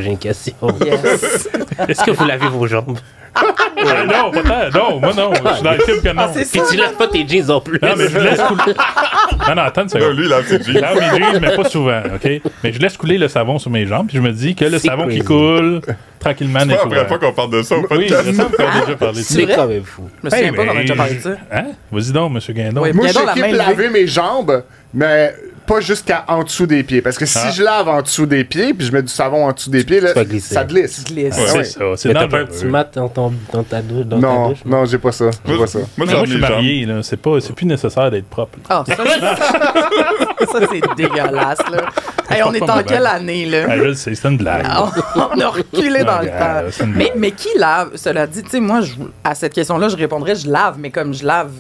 J'ai une question. Yes. Est-ce que vous lavez vos jambes? Non, peut-être. Non, moi non. Je suis dans le film que non. c'est Puis tu laves pas tes jeans non plus. Non, mais je laisse couler. Non, attends une Non, seconde. lui, il a ses Je jeans. lave mes jeans, mais pas souvent, OK? Mais je laisse couler le savon sur mes jambes, puis je me dis que le C'est savon qui crazy. coule tranquillement C'est n'est pas pas la première fois qu'on parle de ça au Oui, podcast. il me semble qu'on a déjà parlé de ça. C'est C'est vrai? quand même fou. Je me souviens pas qu'on a déjà parlé de ça. Hein? Vas-y donc, M. Guindon. Oui. Moi, Bien donc, la j'équipe main laver mes jambes, mais pas jusqu'à en dessous des pieds. Parce que si je lave en dessous des pieds, puis je mets du savon en dessous des pieds, là, vas glisser. ça glisse. Glisse. Ouais, Ouais. c'est ça. C'est Mais t'as pas un dangereux. petit mat dans ta douche? Dans ta Non, douche, non, j'ai pas ça. J'ai pas ça. Moi, Mais j'ai moi, je suis mes jambes. marié, là. C'est plus nécessaire d'être propre. Ah, ça, ça c'est dégueulasse, là. Hey, on est en quelle année, là? Ah, je le sais, c'est une blague. On a reculé dans le Regarde, c'est temps. une Mais, blague. mais qui lave? Cela dit, tu sais, moi, à cette question-là, je répondrais je lave, mais comme je lave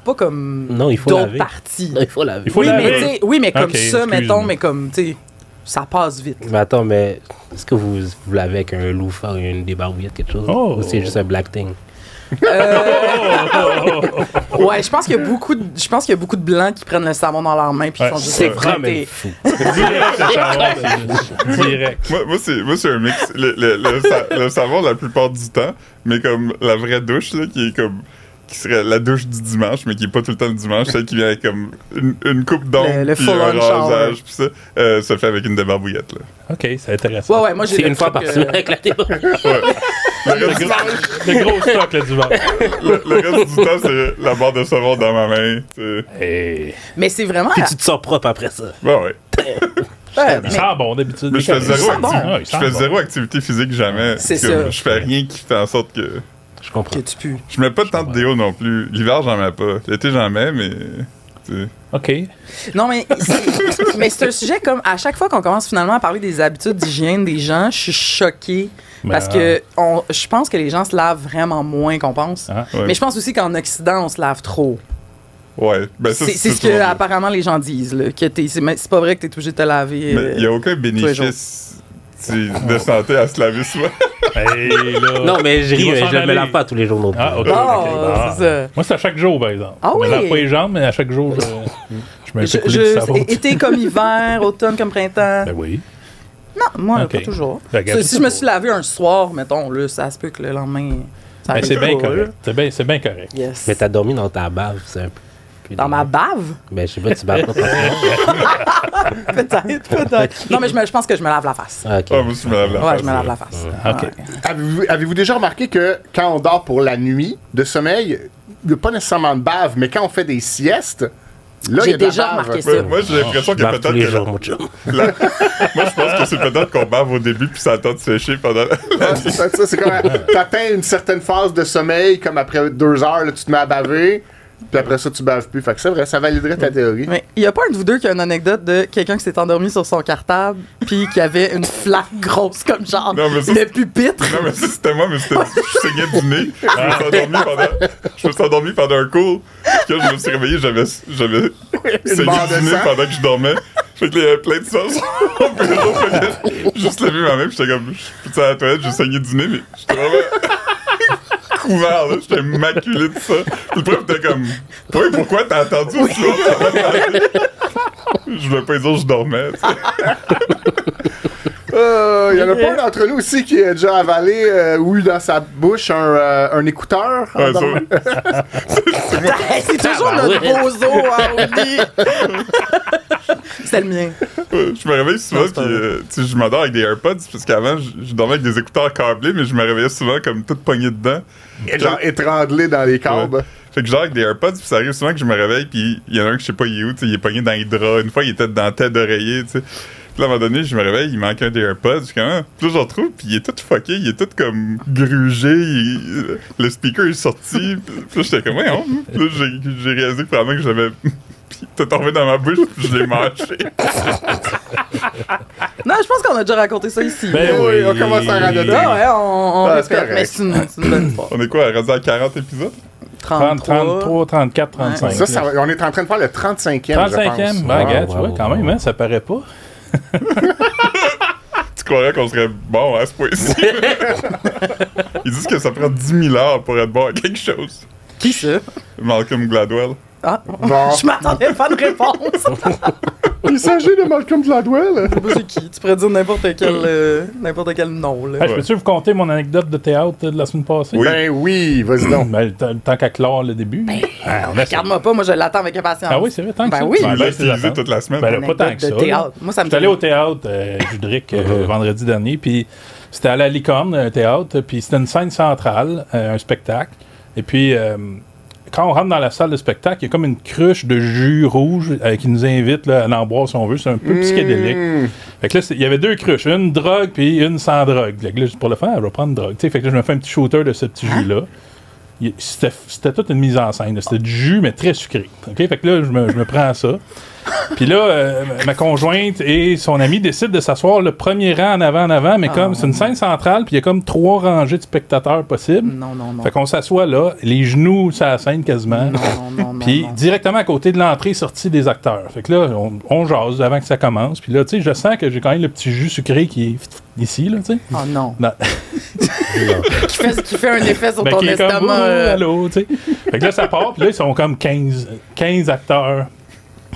pas comme Non, il faut d'autres laver. parties. Il faut laver. Il faut Oui, laver. mais, tu sais, oui, mais comme Ok, ça, excuse-moi. mettons, mais comme, tu sais, ça passe vite. Mais attends, mais est-ce que vous lavez avec un loofah ou une débarbouillette, quelque chose? Oh. Ou c'est juste un black thing? Ouais, je pense qu'il y a beaucoup de blancs qui prennent le savon dans leurs mains puis Ouais, qui sont juste C'est frottés. quand même fou. Direct, le savon. Direct. Moi, c'est un mix. Le savon la plupart du temps, mais comme la vraie douche, là, qui est comme. Qui serait la douche du dimanche, mais qui est pas tout le temps le dimanche, celle qui vient avec comme une coupe d'ongles, Le puis full-on un shower. rasage, puis ça fait avec une débarbouillette, là. OK, c'est intéressant. Ouais, ouais, moi j'ai C'est le une fois truc, par semaine avec la débarbouillette. Le gros stock, le dimanche. Le reste du temps, c'est la barre de savon dans ma main. Hey. Mais c'est vraiment. Puis tu te sens propre après ça. Ben ouais. Ouais, Il sent bon d'habitude. Mais je fais zéro, sent bon. Ah, il je sent fais bon. zéro activité physique jamais. C'est Comme, ça. Je fais rien qui fait en sorte que. Je comprends. que tu pues. Je mets pas tant de déo non plus. L'hiver, j'en mets pas. L'été, j'en mets, mais. tu sais. OK. Non, mais mais c'est un sujet comme à chaque fois qu'on commence finalement à parler des habitudes d'hygiène des gens, je suis choquée. Parce que je pense que les gens se lavent vraiment moins qu'on pense. Ah, ouais. Mais je pense aussi qu'en Occident, on se lave trop. Ouais. Ben, ça, C'est ce que toujours bien. apparemment les gens disent. Là, que c'est pas vrai que t'es obligé de te laver. Mais il n'y a aucun jours. bénéfice de santé à se laver souvent. Hey, là. Non, mais je Il ris, va mais s'en je me aller. lave pas tous les jours non plus. Ah, OK. Non, OK. Ah. c'est ça. Moi, c'est à chaque jour, par exemple. Ah Je me oui? lave pas les jambes, mais à chaque jour, je me fais couler du savon. Été comme hiver, automne comme printemps. Ben oui. Non, moi, Ok. pas toujours. Ben, regarde, Si je me suis lavé un soir, mettons, là, ça se peut que le lendemain. Ça Ben, c'est arrive bien pas, correct. C'est bien correct. là. Yes. Mais t'as dormi dans ta bave, c'est un peu. Dans ma bave? Ben, je sais pas, tu baves pas ton Peut-être. Non, mais je pense que je me lave la face. Ah, ok. Ah, moi, je me lave la Ouais, face, je me lave là. la face. OK. Ouais. Avez-vous déjà remarqué que quand on dort pour la nuit de sommeil, il n'y a pas nécessairement de bave, mais quand on fait des siestes, là, il y J'ai a de la déjà bave. remarqué ça. Ouais, moi, j'ai l'impression Je que bave peut-être tous les que jours, mon chum. moi, je pense que c'est peut-être qu'on bave au début puis ça attend de sécher pendant la Ouais, c'est ça, c'est comme t'atteins une certaine phase de sommeil, comme après 2 heures, là, tu te mets à baver, puis après ça, tu baves plus. Fait que c'est vrai, ça validerait ta théorie. Mais il y a pas un de vous deux qui a une anecdote de quelqu'un qui s'est endormi sur son cartable puis qui avait une flaque grosse comme genre Non, mais ça, le pupitre. Non, mais ça, c'était moi, mais c'était. Je saignais du nez. Je me suis endormi pendant un cours. Puis quand je me suis réveillé, j'avais saigné barre de du nez sang. pendant que je dormais. Fait que là, il y avait plein de sang sur mon bureau. Fait que j'ai juste levé ma main, puis j'étais comme. Je suis à la toilette, j'ai saigné du nez, mais j'étais vraiment. Couvert, là, j'étais maculé de ça. Puis le prof était comme. Oui, pourquoi t'as attendu aussi longtemps? Je voulais pas dire que je dormais, tu sais. Il y en a pas un d'entre nous aussi qui a déjà avalé ou eu dans sa bouche un écouteur. en Ouais, dormant. C'est toujours notre bozo, hein, Audi. C'était le mien. Je me réveille souvent, Non, c'est puis pas vrai. tu sais, je m'endors avec des AirPods, parce qu'avant, je dormais avec des écouteurs câblés, mais je me réveillais souvent comme toute poignée dedans. Genre étranglé dans les câbles. Ouais. Fait que genre avec des AirPods, puis ça arrive souvent que je me réveille, puis il y en a un que je sais pas il est où, tu sais, il est pogné dans les draps. Une fois, il était dans la tête d'oreiller, tu sais. Puis là, à un moment donné, je me réveille, il manque un des AirPods, je suis comme, ah. Puis là, je le retrouve, puis il est tout fucké, il est tout comme grugé, le speaker est sorti, puis là, j'étais comme, ouais, Puis là, j'ai réalisé que probablement que j'avais. Puis t'es tombé dans ma bouche, puis je l'ai mâché. Non, je pense qu'on a déjà raconté ça ici. Ben Oui, oui. on commence à radoter. Ah ouais, on Ah, c'est répète, correct. mais c'est une bonne histoire. On est quoi, rendu à 40 épisodes? 30, 33, 34, 35. Ça, on est en train de faire le 35e, je 35e, pense. ben, regarde, tu wow, vois, wow, quand même, hein, ça paraît pas. Tu croirais qu'on serait bon à ce point-ci? Ils disent que ça prend 10 000 heures pour être bon à quelque chose. Qui ça? Malcolm Gladwell. Ah, Bon. je m'attendais pas de réponse. Il s'agit de Malcolm Gladwell. Je sais pas c'est qui. Tu pourrais dire n'importe quel nom, là. Hey, je peux-tu vous conter mon anecdote de théâtre de la semaine passée? Oui. Ben oui, vas-y donc. Ben, tant qu'à clore le début. Regarde-moi pas, moi je l'attends avec impatience. Ah oui, c'est vrai, tant que Ben ça. oui. Tu Ben, l'as c'est utilisé attentes. toute la semaine. Ben là, pas tant que ça. de là. théâtre. Moi, ça me J'étais allé au théâtre Judric vendredi dernier, puis c'était à la Licorne, un théâtre, puis c'était une scène centrale, un spectacle. Et puis, quand on rentre dans la salle de spectacle, il y a comme une cruche de jus rouge qui nous invite là, à en boire si on veut. C'est un peu psychédélique. Fait que là, il y avait 2 cruches, une drogue puis une sans drogue. Fait que là, pour le faire, je vais prendre drogue. T'sais, fait que là, je me fais un petit shooter de ce petit jus-là. C'était toute une mise en scène. Là. C'était du jus, mais très sucré. Okay? Fait que là, je me prends ça. Puis là, ma conjointe et son ami décident de s'asseoir le premier rang en avant, mais comme c'est une scène centrale, puis il y a comme 3 rangées de spectateurs possibles. Non. Fait qu'on s'assoit là, les genoux sur la scène quasiment. Non. Puis directement à côté de l'entrée sortie des acteurs. Fait que là, on jase avant que ça commence. Puis là, tu sais, je sens que j'ai quand même le petit jus sucré qui est ici, là, tu sais. Oh non. Non. qui fait un effet sur Ben, ton qui est comme, estomac. allô, tu sais. Fait que là, ça part, puis là, ils sont comme 15 acteurs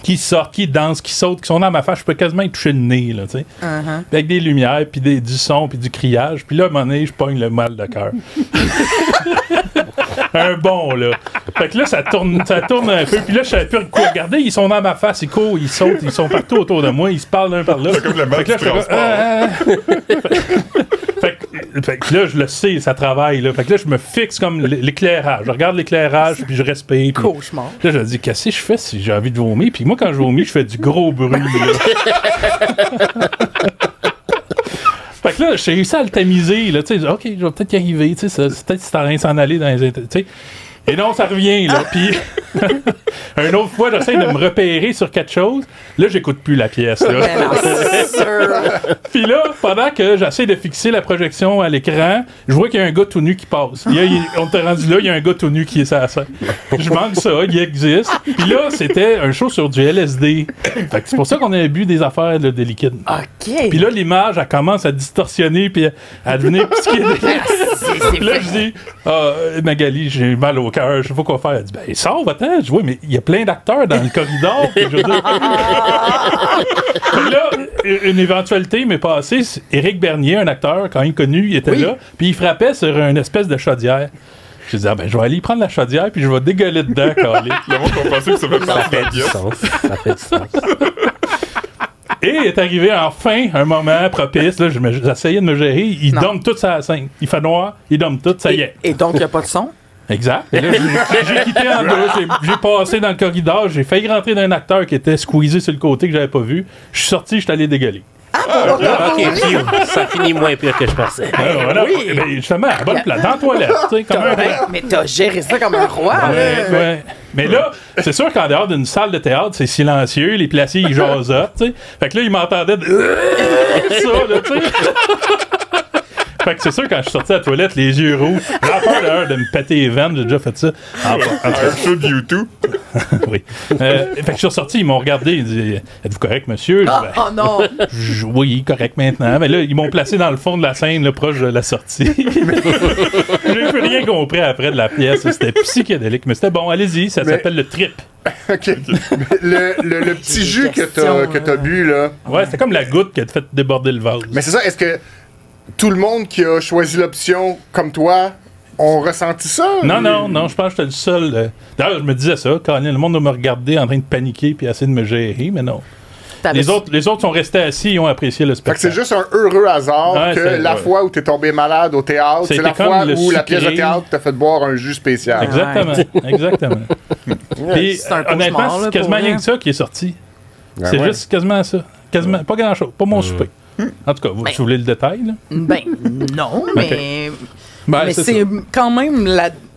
qui sortent, qui dansent, qui sautent, qui sont dans ma face. Je peux quasiment y toucher le nez, là, tu sais. Puis avec des lumières, puis du son, puis du criage. Puis là, à un moment donné, je pogne le mal de cœur. Un bon, là. Fait que là, ça tourne un peu. Puis là, je savais plus quoi regarder. Ils sont dans ma face, ils courent, ils sautent, ils sont partout autour de moi, ils se parlent l'un par l'autre. C'est comme le mal Fait que là, du je fais transport. fait que là, je le sais, ça travaille. Là. Fait que là, je me fixe comme l'éclairage. Je regarde l'éclairage, puis je respire. Puis Cauchemar. là, je me dis, qu'est-ce que je fais si j'ai envie de vomir? Puis moi, quand je vomis, je fais du gros bruit. Là. Fait que là, j'ai réussi à le tamiser. Là, tu sais, OK, je vais peut-être y arriver. Tu sais, peut-être que c'est en train de s'en aller dans les... Tu sais. Et non, ça revient, là. Puis, une autre fois, j'essaie de me repérer sur quelque chose. Là, j'écoute plus la pièce, là. Mais non, c'est sûr. Puis là, pendant que j'essaie de fixer la projection à l'écran, je vois qu'il y a un gars tout nu qui passe. On t'a rendu là, il y a un gars tout nu qui est sur la scène. Je manque ça, il existe. Puis là, c'était un show sur du LSD. Fait que c'est pour ça qu'on avait bu des affaires là, de liquide. OK. Puis là, l'image, elle commence à distorsionner puis à devenir psychédélique. Puis là, je dis, Magali, j'ai mal au cœur, je sais pas quoi faire. Elle dit, ben, sors, va-t'en. Je dis, oui, mais il y a plein d'acteurs dans le corridor. Puis je veux dire... Puis là, une éventualité m'est passée. Éric Bernier, un acteur, quand il connu, il était là, puis il frappait sur une espèce de chaudière. Je disais, je vais aller prendre la chaudière, puis je vais dégueuler dedans, calé. Le monde qu'on pensait que ça fait partie de la pièce. Ça fait du sens. Et est arrivé enfin un moment propice. Là, j'essayais de me gérer. Il dompe toute sa scène. Il fait noir, il dompe tout, ça y est. Et donc, il n'y a pas de son? Exact. Et là, j'ai quitté en deux. J'ai passé dans le corridor. J'ai failli rentrer d'un acteur qui était squeezé sur le côté que j'avais pas vu. Je suis sorti, je suis allé dégueuler. OK, phew, ça finit moins pire que je pensais. Voilà. Oui. Eh ben, justement, à la bonne place, dans la toilette. Tu sais, comme un roi. Mais t'as géré ça comme un roi, là. Ouais. Mais là, c'est sûr qu'en dehors d'une salle de théâtre, c'est silencieux, les placiers, ils jasotent, tu sais. Fait que là, ils m'entendaient de... ça, là, tu sais. Fait que c'est sûr, quand je suis sorti à la toilette, les yeux rouges, j'ai peur d'ailleurs de me péter les veines, j'ai déjà fait ça. Un show de YouTube. Oui. Fait que je suis ressorti, ils m'ont regardé, ils disent, êtes-vous correct, monsieur? Oh non! Oui, correct maintenant. Mais là, ils m'ont placé dans le fond de la scène, là, proche de la sortie. J'ai plus rien compris après de la pièce. C'était psychédélique, mais c'était bon. Allez-y, ça s'appelle le trip. OK. Le petit jus que t'as bu, là. Ouais, c'était comme la goutte qui a fait déborder le vase. Mais c'est ça, est-ce que tout le monde qui a choisi l'option comme toi ont ressenti ça? Non, je pense que j'étais le seul. D'ailleurs, je me disais ça, quand le monde va me regarder en train de paniquer puis essayer de me gérer, mais non. Les autres sont restés assis et ont apprécié le spectacle. Fait que c'est juste un heureux hasard que la fois où t'es tombé malade au théâtre, c'est la fois où la pièce de théâtre t'a fait boire un jus spécial. Exactement. Puis, honnêtement, c'est quasiment rien que ça qui est sorti. C'est juste quasiment ça. Quasiment, pas grand-chose. Pas mon souper. En tout cas, vous voulez le détail, là? Ben, non, mais... mais c'est quand même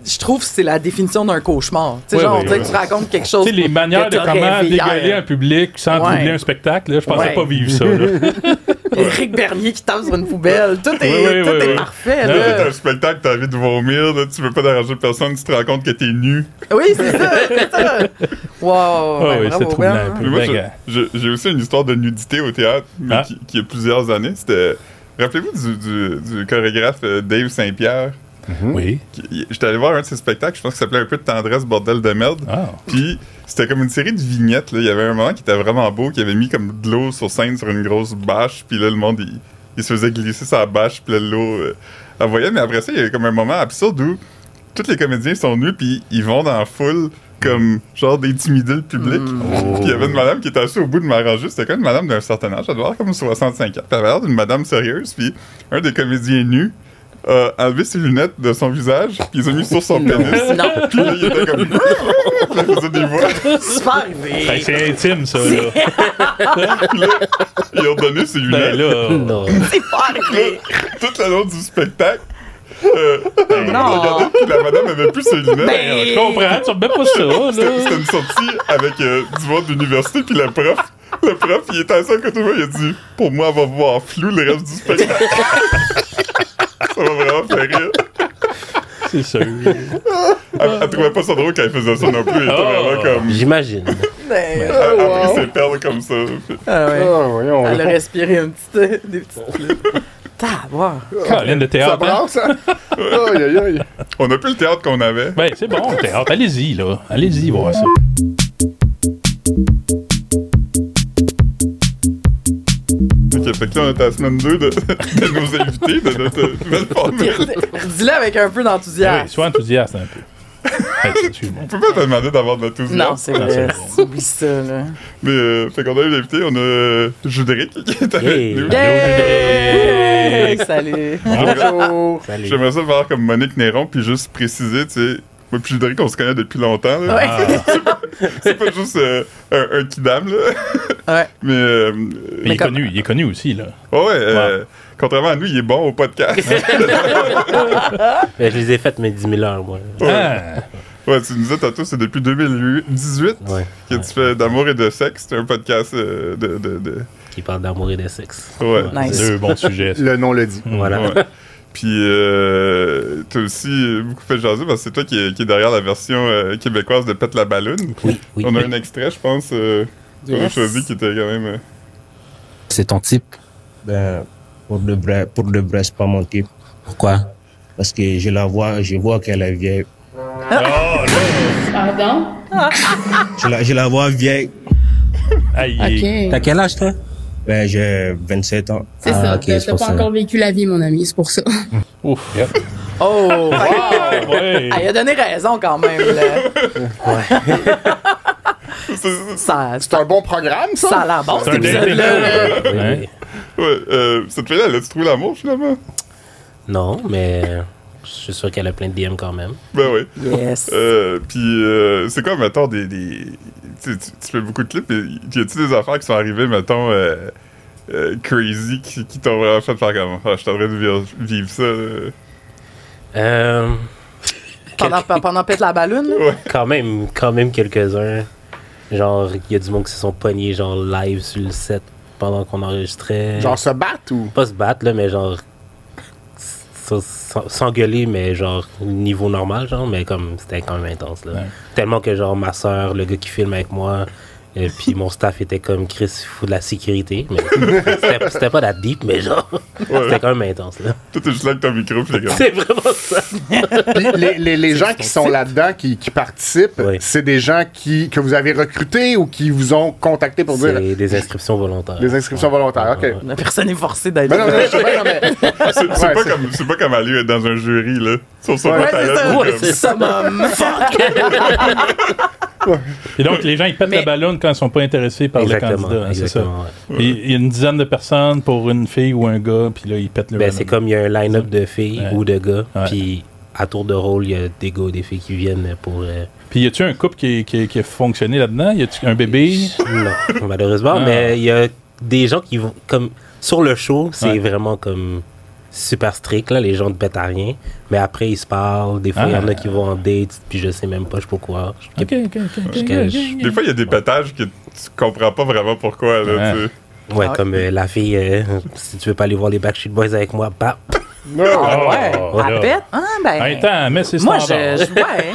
je trouve que c'est la définition d'un cauchemar. Tu sais, genre, on dirait que tu racontes quelque chose. Tu sais, les manières de comment dégueuler un public sans troubler un spectacle, là, je pensais pas vivre ça. Éric Bernier qui tape sur une poubelle. Tout est parfait. Là. T'as un spectacle, t'as envie de vomir, là, tu veux pas déranger personne, tu te rends compte que t'es nu. Oui, c'est ça. Wow. Oui, c'est troublant un peu. Moi, j'ai aussi une histoire de nudité au théâtre, mais qui a plusieurs années. C'était... Rappelez-vous du chorégraphe Dave Saint-Pierre? Oui. J'étais allé voir un de ses spectacles, je pense qu'il s'appelait Un peu de tendresse, bordel de merde. Puis C'était comme une série de vignettes, là. Il y avait un moment qui était vraiment beau, qui avait mis comme de l'eau sur scène sur une grosse bâche, puis là, le monde, il se faisait glisser sa bâche, puis là, l'eau envoyait. Mais après ça, il y avait comme un moment absurde où tous les comédiens sont nus, puis ils vont dans la foule comme genre d'intimider le public. Puis il y avait une madame qui était assise au bout de ma rangée. C'était comme une madame d'un certain âge, elle devait avoir comme 65 ans. Puis elle avait l'air d'une madame sérieuse, puis un des comédiens nus a enlevé ses lunettes de son visage, puis ils ont mis sur son pénis. Non. Puis là, il était comme... Puis il faisait des voix. C'est pas arrivé. Ben, c'est intime, ça, là. Puis là, ils ont donné ses Ben lunettes. là. Non. C'est pas arrivé. Toute la long du spectacle, Non. regardez, puis la madame avait plus ses lunettes. Ben, Je comprends, tu remets pas ça, C'était là. une sortie avec du monde d'université, puis le prof, il était assis à côté de moi, il a dit « Pour moi, elle va voir flou le reste du spectacle. » Ça m'a vraiment fait rire. C'est sûr. Elle trouvait pas ça drôle quand elle faisait ça non plus. Elle était vraiment comme... J'imagine. Ben, Elle a pris ses perles comme ça. ah ouais. Ah, voyons. Elle a respiré un petit, des petites flûtes. Tabac. Caroline de Ça théâtre. Hein? brasse, hein? Aïe, aïe, aïe. On a plus le théâtre qu'on avait. Ben, c'est bon, le théâtre. Allez-y, là. Allez-y, voir ça. Ok, fait que là, on était à la semaine 2 de nos invités, de notre nouvelle formule. Dis-le avec un peu Oui, d'enthousiasme. sois enthousiaste un peu. Hey, excuse-moi. On peut pas te demander d'avoir de l'enthousiasme. Non, c'est vrai. Oublie ça, là. Mais, fait qu'on a eu l'invité, on a Judric qui est avec Hey. nous. Yay! Salut. Bonjour. Salut. J'aimerais ça faire comme Monique Néron, puis juste préciser, tu sais, moi puis Judric, on se connaît depuis longtemps, là. Ouais. C'est pas juste un kidam, là. Ouais. Mais Il est connu aussi, là. contrairement à nous, il est bon au podcast. Je les ai faites mes 10 000 heures, moi. Ah, Ouais, tu nous disais tantôt, c'est depuis 2018 Ouais. que tu fais d'amour et de sexe. C'est un podcast de... Qui parle d'amour et de sexe. Ouais. Nice. deux bons sujets. ça. Le nom le dit. Voilà. Ouais. Puis, t'as aussi beaucoup fait jaser parce que c'est toi qui est derrière la version québécoise de Pète la balloune. Oui, oui. On a un extrait, je pense, qu'on a Yes. choisi qui était quand même... C'est ton type? Ben, pour de vrai, c'est pas mon type. Pourquoi? Parce que je vois qu'elle est vieille. Pardon? Je la vois vieille. Aïe, OK. T'as quel âge, toi? Ben, j'ai 27 ans. C'est ça. ok, T'as c'est pour pas ça. encore vécu la vie, mon ami, c'est pour ça. Ouf. Oh! Ouais. Elle a donné raison quand même, là. Ça, C'est un bon programme, ça? ça a l'air bon, C'est cet un dating épisode-là. là. Oui, Hein? oui. Ouais, cette fille-là, elle a-tu trouvé l'amour, finalement? Non, mais je suis sûr qu'elle a plein de DM quand même. Ben oui. Yes. Puis, c'est quoi, mettons, tu fais beaucoup de clips, mais y a-tu des affaires qui sont arrivées, mettons, crazy, qui t'ont vraiment fait faire comme, ah, je suis en train de vivre ça, Pendant Pète la balloune, là? Quand même quelques-uns. Genre, il y a du monde qui se sont pognés, genre, live sur le set pendant qu'on enregistrait. Genre se battre ou? Pas se battre, là, mais genre. S'engueuler, mais genre, niveau normal, genre, mais comme, c'était quand même intense, là. Ouais. Tellement que, genre, ma soeur, le gars qui filme avec moi, puis mon staff était comme, Chris, il faut de la sécurité. Mais c'était pas that deep, mais genre, c'était quand même intense, là. Toi, t'es juste là avec ton micro, pis t'es comme... C'est vraiment ça. Puis les gens qui sont là-dedans, qui participent, Oui. c'est des gens que vous avez recrutés ou qui vous ont contacté pour dire C'est des inscriptions volontaires. des inscriptions volontaires. OK. La personne est forcée d'être Ben non, là. je sais bien, non, mais C'est pas comme aller être dans un jury, là. Sur son Ouais, c'est talent, ça. comme- Ouais, c'est ça. Summum. Et donc, les gens, ils pètent Mais- la ballonne quand ils sont pas intéressés par le Exactement, candidat. hein, c'est ça. exactement, ouais. Et il y a une dizaine de personnes pour une fille ou un gars, puis là, ils pètent le Ben, ballon. c'est comme il y a un line-up de filles Ouais. ou de gars, Ouais. puis à tour de rôle, il y a des gars ou des filles qui viennent pour... Puis y a-tu un couple qui a fonctionné là-dedans? Y a-tu un bébé? Non, malheureusement, Ah. mais il y a des gens qui vont... comme sur le show, c'est Ouais. vraiment comme super strict, là, les gens ne pètent à rien, mais après, ils se parlent, des fois, il y en Ah. a qui vont en date, puis je sais même pas, je sais pas quoi. OK. Des fois, il y a des pétages que tu comprends pas vraiment pourquoi, là, Ouais. tu sais. Ouais, Ah ouais. comme la fille, si tu veux pas aller voir les Backstreet Boys avec moi, bah, Ah ouais? Oh, Elle là. pète? Ah, ben. Attends, mais c'est Moi, standard. ouais.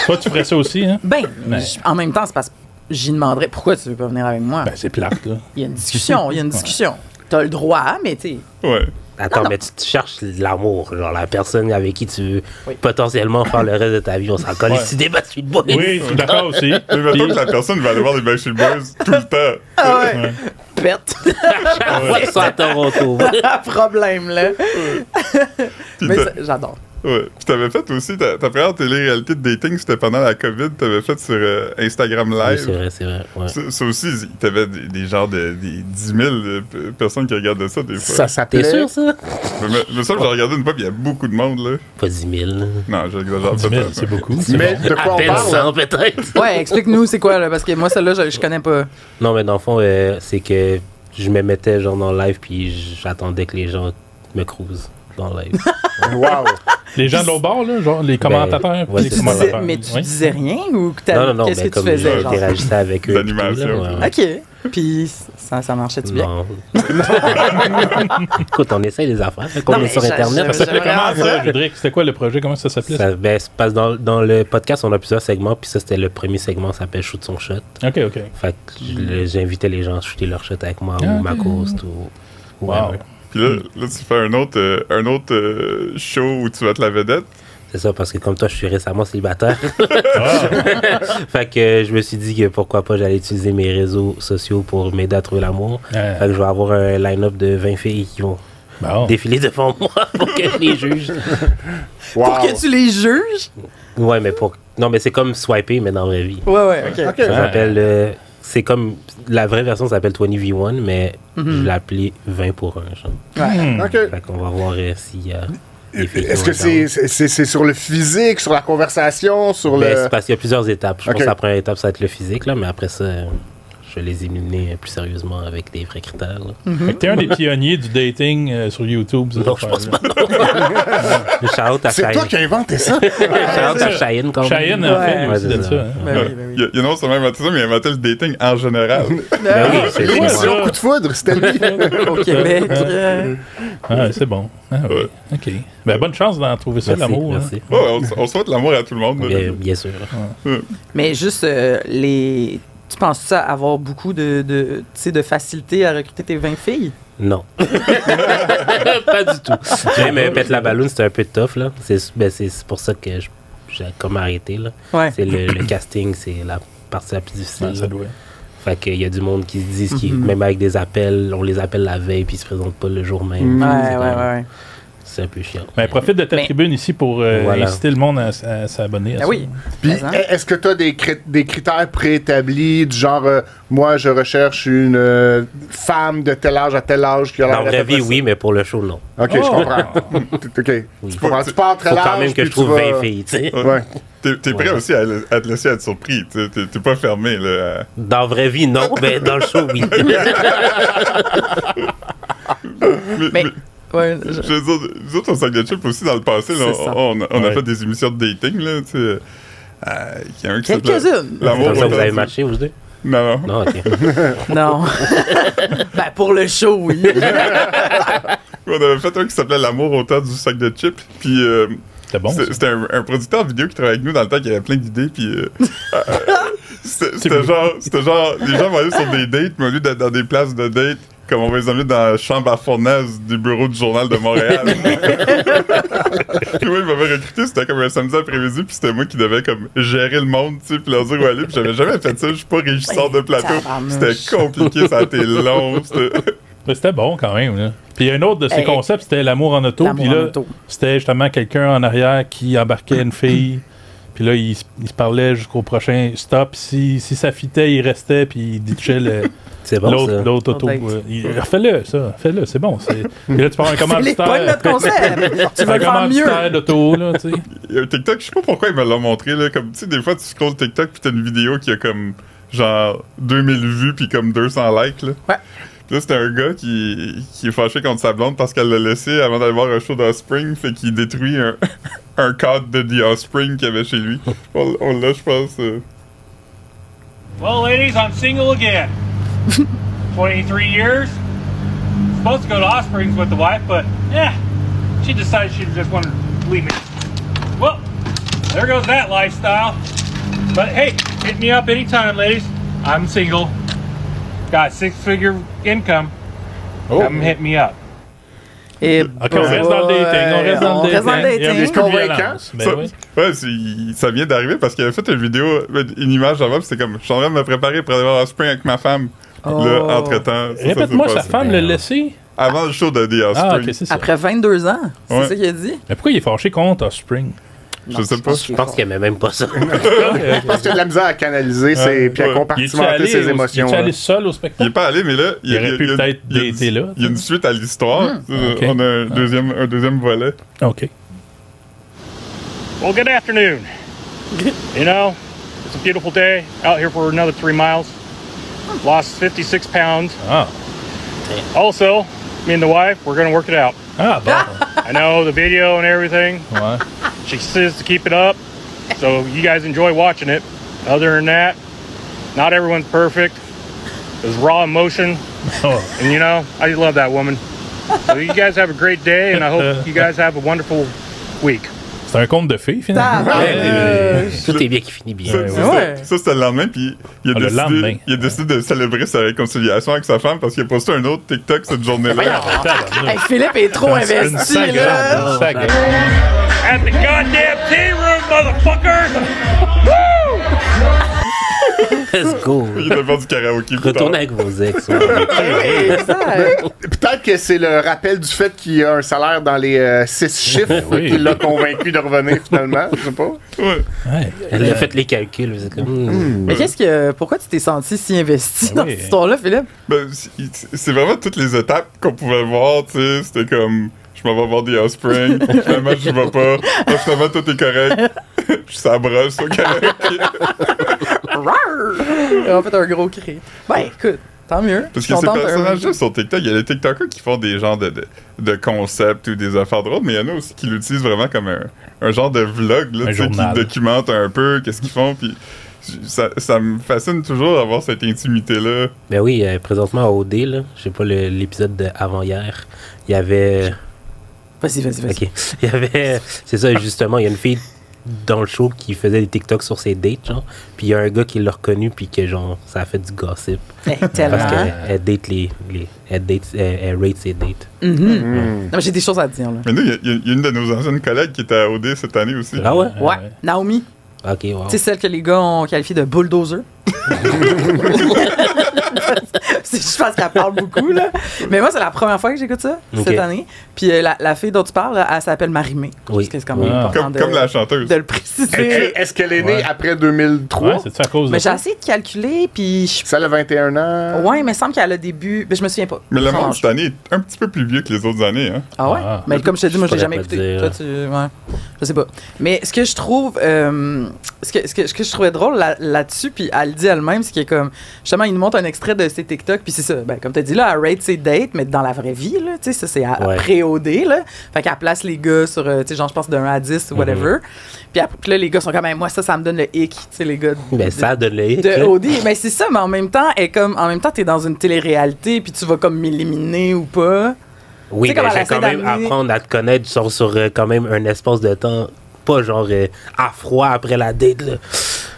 Toi, tu ferais ça aussi, hein? Ben, Ouais. en même temps, c'est parce que j'y demanderais pourquoi tu veux pas venir avec moi. Ben, c'est plate, là. Il y a une discussion, il y a une discussion. T'as le droit, mais tu sais. Ouais. Attends, mais tu cherches l'amour, genre la personne avec qui tu veux potentiellement faire le reste de ta vie. On s'en colle ici des Backstreet Boys. Oui, je suis d'accord aussi. Mais mettons que la personne va aller voir les Backstreet Boys tout le temps. Ah ouais. Pète. Ouais, ça à Toronto. Problème, là. Puis Mais j'adore. Ouais. Puis t'avais fait aussi, ta première télé-réalité de dating, c'était pendant la COVID, t'avais fait sur Instagram Live. Oui, c'est vrai. Ouais. Ça aussi, t'avais des genres des 10 000 personnes qui regardaient ça des fois. Ça s'appelait. T'es sûr, ça? Mais ça, j'ai regardé une fois, puis il y a beaucoup de monde, là. Pas 10 000. Non, j'exagère 10 000, peut-être. c'est beaucoup. Mais de quoi À on peine parle? 100, peut-être. Ouais, explique-nous c'est quoi, là, parce que moi, celle-là, je connais pas. Non, mais dans le fond, c'est que je me mettais genre dans le live, puis j'attendais que les gens me cruisent dans le live. Wow. Les gens de l'autre bord, là, genre les commentateurs. ouais, les c'est Tu commentateurs. disais, mais tu Oui. disais rien ou que Non, qu'est-ce mais que tu comme faisais, genre? j'interagissais avec eux. L'animation. puis tout, là, ouais. OK. Puis ça marchait-tu bien? Non. Écoute, on essaye des affaires. Fait qu'on Non, est mais sur Internet. Ça s'appelait J'aimerais comment, ça. ça, Judric? C'était quoi le projet? Comment ça s'appelait? Ça, c'est parce que dans le podcast, on a plusieurs segments, puis ça, c'était le premier segment, ça s'appelle Shoot son shot. OK. Fait que j'invitais les gens à shooter leur shot avec moi, Ah, ou ok. ma coast, ou... Wow. whatever. Puis là, tu fais un autre show où tu vas être la vedette. C'est ça, parce que comme toi, je suis récemment célibataire. Ah. Fait que je me suis dit que pourquoi pas j'allais utiliser mes réseaux sociaux pour m'aider à trouver l'amour. Fait que je vais avoir un line-up de 20 filles qui vont Bon. défiler devant moi pour que je les juge. Wow. Pour que tu les juges? Ouais, mais non, mais c'est comme swiper, mais dans la vraie vie. Ouais, OK. OK. Ça s'appelle... c'est comme... La vraie version s'appelle 20v1, mais je l'ai appelé 20 pour 1. Genre. Ouais. OK. Fait qu'on va voir s'il y a des filles qui Est-ce vont que être down. c'est sur le physique, sur la conversation, sur Ben, le. c'est parce qu'il y a plusieurs étapes. Je pense Ok. que la première étape, ça va être le physique, là, mais après ça, je vais les éliminer plus sérieusement avec des vrais critères. Là. Fait que t'es un des pionniers du dating sur YouTube. cette Non, je pense affaire-là. pas. Shout-out à C'est toi Cheyenne. qui as inventé ça? Shout-out à Cheyenne, quand même. Cheyenne, en fait, lui Ouais, aussi, c'est de ça. ça. hein. Ben oui, ben oui. Il y a non seulement inventé ça, mais il a inventé le dating en général. Ben oui, c'est L'émission ça. Coup de foudre, c'était lui. Au Québec. Ah, c'est bon. Ah, oui. Ouais. OK. Ben, bonne chance d'en trouver ça, Merci, l'amour. hein. merci. Ouais, on souhaite l'amour à tout le monde. Bien sûr. Mais juste, tu penses ça avoir beaucoup tu sais, de facilité à recruter tes 20 filles? Non. Pas du tout. Mais Pète la balloune, c'était un peu tough, là. C'est pour ça que j'ai comme arrêté, là. Ouais. C'est le casting, c'est la partie la plus difficile. Ouais, ça doit. Fait qu'il y a du monde qui se disent, même avec des appels, on les appelle la veille, puis ils se présentent pas le jour même. Ouais. C'est un peu chiant. Ben, profite de ta Mais- tribune ici pour Voilà. inciter le monde à s'abonner à Ah ça. oui. Puis, Mais, hein? est-ce que tu as des critères préétablis, du genre, moi, je recherche une femme de tel âge à tel âge qui a l'air Dans la d'à vraie peu près vie, ça? oui, mais pour le show, non. Ok, je comprends. Ok. Tu comprends? Tu pars très Faut large. quand même que puis je trouve tu vas- 20 filles, tu sais. Ouais. T'es prêt aussi à te laisser être surpris. T'es pas fermé, là. Dans la vraie vie, non, mais dans le show, oui. Mais, ouais, Je veux dire, nous autres, au sac de chips aussi, dans le passé, là, C'est ça. on a Ouais. fait des émissions de dating, là, tu sais. Il y a un qui s'appelait quelques-unes. C'est L'amour comme ça que vous avez autant matché, vous deux? Non, non. Non, ok. Non. Ben, pour le show, oui. On avait fait un qui s'appelait L'amour au temps du sac de chips. Puis C'était bon. ça. c'était un producteur vidéo qui travaillait avec nous dans le temps qui avait plein d'idées. Puis c'était genre, les gens vont aller sur des dates, mais au lieu d'être dans des places de date, comme on va les emmener dans la chambre à fournaise du bureau du Journal de Montréal. Puis moi, il m'avait recruté, c'était comme un samedi après-midi, puis c'était moi qui devais comme gérer le monde, tu sais, puis leur dire où aller. Puis j'avais jamais fait ça, je suis pas régisseur de plateau. tabarnouche. C'était compliqué, ça a été long. Mais c'était bon quand même. Là. Puis un autre de ses Hey. concepts, c'était l'amour en auto. L'amour Puis en là, auto. c'était justement quelqu'un en arrière qui embarquait une fille. Puis là, il se parlait jusqu'au prochain stop. Si ça fitait, il restait, puis il ditchait C'est bon, ça. l'autre auto. Date. Refais-le, ça. Fais-le, c'est bon. Puis là, tu peux avoir un C'est commanditaire. pas notre concept. Tu veux un le faire mieux. commanditaire d'auto, là, tu sais. Il y a un TikTok, je sais pas pourquoi il me l'a montré, là. Comme, tu sais, des fois, tu scrolls TikTok, puis t'as une vidéo qui a comme, genre, 2000 vues, puis comme 200 likes, là. Ouais. Puis là, c'était un gars qui est fâché contre sa blonde parce qu'elle l'a laissé avant d'aller voir un show d'Offspring, fait qu'il détruit un cadre de The Offspring qu'il y avait chez lui. On l'a, je pense. Well, ladies, I'm single again. 23 years. Supposed to go to Osprings with the wife, but she decided she just wanted to leave me. Well, there goes that lifestyle. But hey, hit me up anytime, ladies. I'm single. Got 6-figure income. Come hit me up. Et OK, on reste dans le dating. On reste dans le dating. Il y a dating. beaucoup de violence. Ben oui. Ouais, ça vient d'arriver parce qu'il avait fait une vidéo, une image avant, puis c'était comme, je suis en train de me préparer pour aller voir Offspring avec ma femme. Là, entre-temps. Répète-moi, sa femme l'a laissé avant le show de The Offspring. Ah, ok, c'est ça. Après 22 ans, c'est Ouais. ça qu'il a dit? Mais pourquoi il est fâché contre Offspring? Je sais pas. Je pense qu'il aimait même pas ça. Je pense qu'il y a de la misère à canaliser puis à ouais. compartimenter ses émotions. Il est allé seul au Il spectacle? est pas allé, mais là, Il aurait pu peut-être dater là. Il y a une suite à l'histoire. Ok. On a un deuxième volet. OK. Well, good afternoon. You know, it's a beautiful day out here for another 3 miles. Lost 56 pounds. Ah. Also, me and the wife, we're going to work it out. Ah, bon. I know the video and everything. Ouais. She says to keep it up, so you guys enjoy watching it. Other than that, not everyone's perfect. There's raw emotion, Oh. and you know, I just love that woman. So you guys have a great day, and I hope you guys have a wonderful week. C'est un conte de fées, finalement. Tout est bien qui finit bien. Ça, c'était le lendemain, puis il a décidé de célébrer sa réconciliation avec sa femme parce qu'il a posté un autre TikTok cette journée-là. Hey, Philippe est trop investi, là. At the goddamn tea room, motherfuckers! Woo! Let's go. Il était faire du karaoké. Retournez avec vos ex. Ouais. Peut-être que c'est le rappel du fait qu'il y a un salaire dans les 6 chiffres Oui. qui l'a convaincu de revenir finalement. Je sais pas. Ouais. Ouais. Elle a fait les calculs. Vous êtes comme, Mais pourquoi tu t'es senti si investi Oui. dans cette histoire-là, Philippe? Ben, c'est vraiment toutes les étapes qu'on pouvait voir, tu sais. C'était comme, je m'en vais voir The Offspring, finalement, je vais pas. Là, finalement, tout est correct. Je suis sa brosse au karaoké. Ils ont fait un gros cri. Ben, écoute, tant mieux. Parce Je que suis ces contente, personnages-là sur TikTok, il y a des TikTokers qui font des genres de concepts ou des affaires drôles, mais il y en a aussi qui l'utilisent vraiment comme un genre de vlog, là, Un tu sais, qui journal. documente un peu qu'est-ce qu'ils font, puis ça me fascine toujours d'avoir cette intimité-là. Ben oui, présentement à OD, là, je sais pas l'épisode d'avant-hier, il y avait... Vas-y. Ok. Il y avait... C'est ça, justement, il y a une fille dans le show qui faisait des TikTok sur ses dates, genre, puis il y a un gars qui l'a reconnu, puis que, genre, ça a fait du gossip. Tellement. Parce qu'elle date elle rate ses dates. Non, mais j'ai des choses à te dire, là. Mais nous, il y a une de nos anciennes collègues qui était à OD cette année aussi. Ah ouais? Ouais, Naomi. Ok, wow. C'est celle que les gars ont qualifiée de bulldozer. Je pense qu'elle parle beaucoup, là. Mais moi, c'est la première fois que j'écoute ça, cette année. Puis la fille dont tu parles, elle s'appelle Marie-Mé. Oui. C'est quand même important Comme la chanteuse. de le préciser. Est-ce qu'elle est née après 2003? Ouais, c'est-tu à cause de Mais j'ai ça? essayé de calculer, puis Ça, elle a 21 ans. Ouais, mais il me semble qu'elle a début. Mais je me souviens pas. Mais le Ça monde mange. cette année est un petit peu plus vieux que les autres années, hein. Ah ouais? Ah. Mais comme je te dis, moi, je l'ai jamais pourrais pas écouté. dire. Toi, ouais. Je sais pas. Mais ce que je trouve. Ce que je trouvais drôle là-dessus, puis elle le dit elle-même, c'est qu'il est comme. Justement, il nous montre un extrait de ses TikTok, puis c'est ça. Ben, comme tu as dit, là, elle rate ses dates, mais dans la vraie vie, là. Tu sais, ça, c'est après OD, là. Fait qu'elle place les gars sur. Tu sais, genre, je pense de 1 à 10 ou whatever. Puis là, les gars sont comme, moi, ça me donne le hic. Tu sais, les gars. Ben, ça donne le hic. De là. OD, mais c'est ça, mais en même temps, t'es dans une télé-réalité, puis tu vas comme m'éliminer ou pas. Oui, Tu sais, mais comme j'ai elle essaie quand même d'amener- apprendre à te connaître sur quand même un espace de temps, pas genre à froid après la date, là.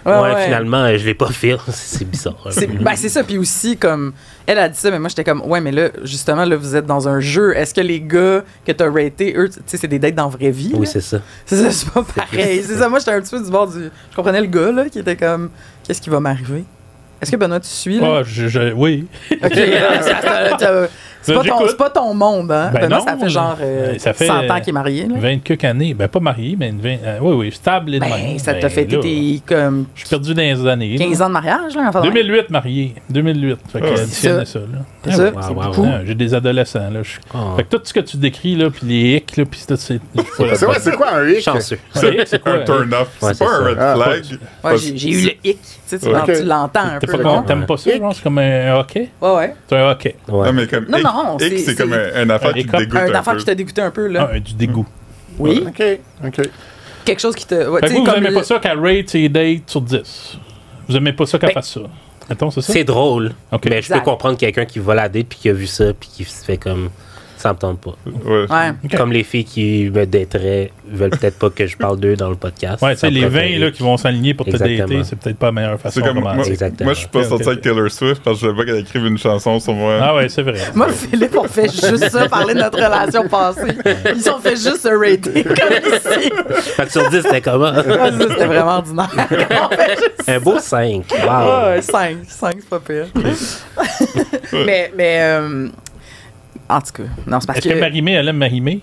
Ouais, finalement, je l'ai pas fait. C'est bizarre. C'est ça, puis aussi, comme, elle a dit ça, mais moi, j'étais comme, ouais, mais là, justement, là, vous êtes dans un jeu. Est-ce que les gars que t'as ratés, eux, tu sais, c'est des dates dans la vraie vie? Oui, là? c'est ça. C'est ça, c'est pas pareil. C'est ça, moi, j'étais un petit peu du bord du... Je comprenais le gars, là, qui était comme, qu'est-ce qui va m'arriver? Est-ce que, Benoît, tu suis, là? Ah, oui. OK, c'est pas ton monde, hein? Ben Benoît, non, ça fait genre ça fait 100 ans qu'il est marié, là. 20 quelques années. Ben, pas marié, mais oui, stable et de Ben, même. ça t'a Ben, fait là, tes comme je suis perdu dans les années. 15 ans de mariage, là, enfin, 2008 marié. 2008. Fait que Ah, additionnez ça, là. C'est Ah ça, ouais. c'est wow, beaucoup. Ah, j'ai des adolescents, là. Fait que tout ce que tu décris, là, puis les hicks, là, puis tout, c'est... C'est quoi un hic? Chanceux. C'est quoi? Un turn-off. Ouais, C'est pas c'est un ça. red flag. Ouais, Parce- j'ai eu le hic. Tu sais, Ok. tu l'entends un T'es peu. pas là. t'aimes pas ça, genre? C'est comme un hockey? Ouais. C'est un hockey. Ouais. Non, mais comme Non, hic, non, hic, c'est- c'est comme c'est- une affaire un qui te écop. dégoûte Un un affaire peu. qui t'a dégoûté un peu, là. Ah, du dégoût. Oui. OK. Quelque chose qui te. Ouais, Fait tu que sais, vous comme aimez le- pas ça qu'elle rate ses dates sur 10? Vous aimez pas ça qu'elle Ben, fasse ça? Mettons, c'est ça? C'est drôle. Ok. Mais je peux Exact. comprendre quelqu'un qui va la date puis qui a vu ça puis qui se fait comme ça me tente pas. Ouais. Ouais. Ok. Comme les filles qui me dateraient veulent peut-être pas que je parle d'eux dans le podcast. Ouais, tu sais, Ça les pourrait 20 là, qui vont s'aligner pour te Exactement. dater, c'est peut-être pas la meilleure façon C'est comme, de moi, commencer. Exactement. moi, je suis pas sorti avec Taylor Swift parce que je voulais pas qu'elle écrive une chanson sur moi. Ah ouais, c'est vrai. Moi, Philippe, on fait juste ça, parler de notre relation passée. Ils ont fait juste se rater comme ici. Fait que sur 10, c'était comment? Ouais, ça, c'était vraiment ordinaire. On fait juste Un beau 5. Wow. Ouais, 5, c'est pas pire. mais en tout cas, non, c'est parce Est-ce que que Marie-Mé, elle aime Marie-Mé?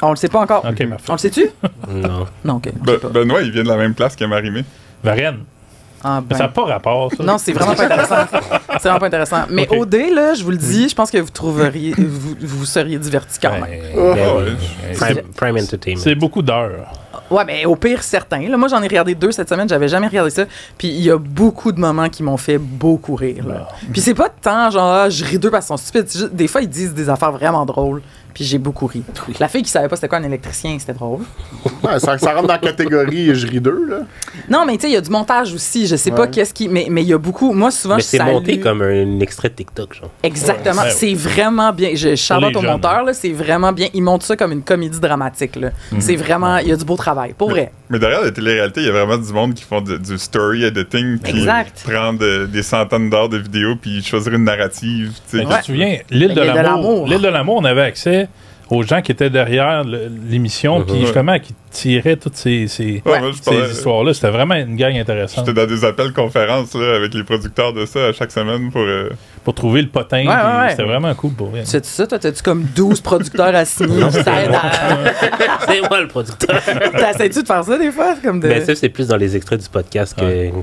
on le sait pas encore. Ok, parfait. On le sait-tu? Non. Non, ok. on le sait pas. Benoît, il vient de la même place que Marie-Mé. Varennes. Ah, Mais ben. ça n'a pas rapport, ça. Non, c'est vraiment pas intéressant. C'est vraiment pas intéressant. Mais Ok. OD, là, je vous le dis, je pense que vous seriez divertis quand même. Ben, Ben oui. c'est- Prime Entertainment. c'est beaucoup d'heures. Ouais, mais au pire, certains. Là, moi, j'en ai regardé 2 cette semaine, j'avais jamais regardé ça. Puis il y a beaucoup de moments qui m'ont fait beaucoup rire. Là. Puis c'est pas tant genre, ah, je ris d'eux parce qu'ils sont stupides. C'est juste, des fois, ils disent des affaires vraiment drôles. Puis j'ai beaucoup ri. La fille qui savait pas c'était quoi un électricien, c'était drôle. Ouais, ça rentre dans la catégorie je ris d'eux, là. Non, mais tu sais, il y a du montage aussi. Je sais pas Ouais. qu'est-ce qui. Mais il y a beaucoup. Moi, souvent, Mais je c'est salue. monté comme un extrait de TikTok, genre. Exactement. Ouais. C'est vraiment bien. Je Charlotte Pour au les jeunes. monteur, là, c'est vraiment bien. Il monte ça comme une comédie dramatique. Là. C'est vraiment. Il y a du beau travail. Pour vrai. Mais derrière la télé-réalité, il y a vraiment du monde qui font du story editing, puis Exact. prendre des centaines d'heures de vidéos, puis choisir une narrative. Tu sais. Tu te souviens, l'île de L'île de l'amour. l'amour. L'île de l'amour, on avait accès aux gens qui étaient derrière l'émission, puis justement, qui tiraient toutes ces Ouais, moi, je parlais- histoires-là. C'était vraiment une gang intéressante. J'étais dans des appels conférences là, avec les producteurs de ça à chaque semaine pour. Pour trouver le potin, puis ouais. c'était vraiment cool pour vrai. Tu sais ça, toi, t'as-tu comme 12 producteurs à signer? Tu t'aides à- C'est moi le producteur. T'essaies-tu de faire ça des fois? Comme de... Ben, ça, c'est plus dans les extraits du podcast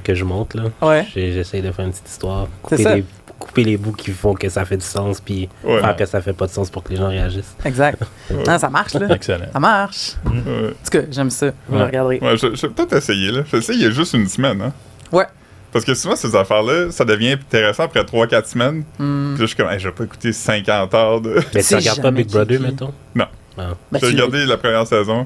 que je monte, là. Ouais. J'essaie de faire une petite histoire. C'est ça. Couper les bouts qui font que ça fait du sens, puis Ouais. faire que ça fait pas de sens pour que les gens réagissent. Exact. Non, ça marche, là. Excellent. Ça marche. Ouais. En tout cas, j'aime ça. Vous le regarderez. Ouais, je vais peut-être essayer, là. J'essaie il y a juste une semaine, hein. Ouais. Parce que souvent, ces affaires-là, ça devient intéressant après 3-4 semaines. Hmm. Puis là, je suis comme, hey, je vais pas écouter 50 heures de. Mais tu sais regardes pas jamais Big Brother, qui- mettons? Non. Ah, Ben, J'ai tu- regardé la première saison.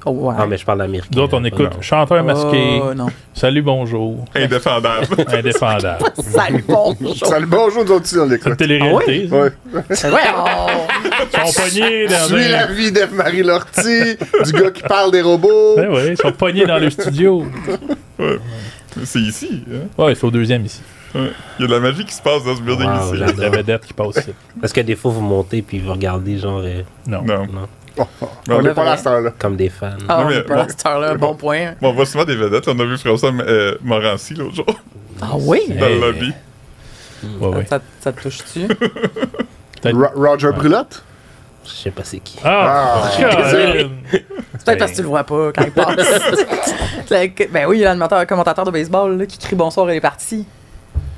Oh, ouais. Ah, mais je parle américain. D'autres, on écoute Non. Chanteur masqué, Oh, non. Salut, bonjour, Indéfendable. Indéfendable. Salut, bonjour. Salut, bonjour, nous autres aussi, on C'est une l'écoute. télé-réalité. ça. Ouais. Ouais, Ils sont pognés dans Suis la un... vie d'Eve-Marie Lortie, du gars qui parle des robots. Ben ouais, ils sont pognés dans le studio. C'est ici, hein. Ouais, c'est au deuxième ici. Ouais. Il y a de la magie qui se passe dans ce building Wow, ici. j'adore. La vedette qui passe ici. Parce que des fois, vous montez puis vous regardez, genre, Non. Non. non, Oh, oh. Mais on Pour n'est le pas vrai. là à cette heure-là. comme des fans. Ah, Non, mais on est pas bon. à cette heure-là. Bon point. Bon, on voit souvent des vedettes. On a vu François Morancy l'autre jour, Ah oui? dans le lobby. Ouais, ouais. Ça te touche-tu? Peut-être- Roger Brulotte? Je sais pas c'est qui. Ah! Ah. Colin. C'est peut-être parce que tu le vois pas quand il passe. Ben oui, il y a l'animateur, commentateur de baseball là, qui crie bonsoir et est parti.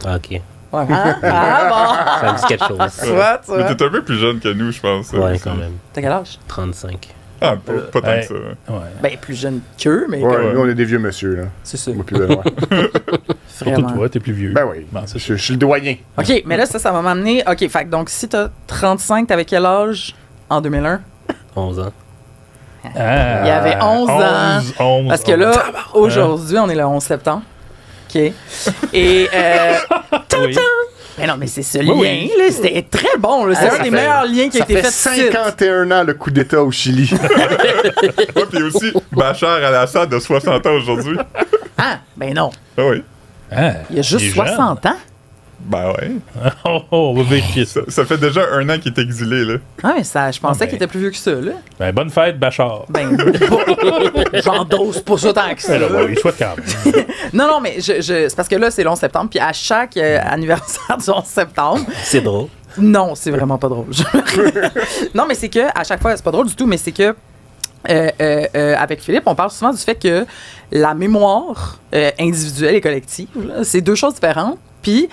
Ah, ok. Ouais. Ah, Ça me dit quelque chose. bon. Tu vois, tu vois. Mais t'es un peu plus jeune que nous, je pense. Ouais, aussi. quand même. T'as quel âge? 35. Ah, pas tant Ouais. que ça. Ouais. Ben, plus jeune qu'eux, mais Ouais, comme- nous, on est des vieux monsieur, là. c'est ça. Moi, plus Benoît. Surtout toi, t'es plus vieux. Ben oui. Bon, c'est Je suis le doyen. OK, mais là, ça m'a amené... OK, fait que donc, si t'as 35, t'avais quel âge en 2001? 11 ans. Ah, Il y avait 11 ans. 11, Parce que là, aujourd'hui, on est le 11 septembre. OK. Et... oui. Mais non, mais c'est ce Oui, lien, oui. là, c'était très bon. là. C'est Ah, un ça des fait- meilleurs liens qui a Ça été fait fait ici. 51 ans, le coup d'État au Chili. Ouais, puis aussi, Bachar al-Assad de 60 ans aujourd'hui. Ah, ben non. Ah oui. Ah, Il y a juste il est jeune. 60 ans. Ben ouais. Oh, on va vérifier ça. Ça fait déjà 1 an qu'il est exilé, là. Ah, mais ça, je pensais Ah, ben. qu'il était plus vieux que ça, là. Ben, bonne fête, Bachar. Ben, j'endosse pas ça tant que ça. Ben là, ouais, il souhaite quand même. Non, mais c'est parce que là, c'est le 11 septembre, puis à chaque anniversaire du 11 septembre, C'est drôle. non, c'est vraiment pas drôle. Non, mais c'est que, à chaque fois, c'est pas drôle du tout, mais c'est que, avec Philippe, on parle souvent du fait que la mémoire individuelle et collective, là, c'est deux choses différentes. Puis,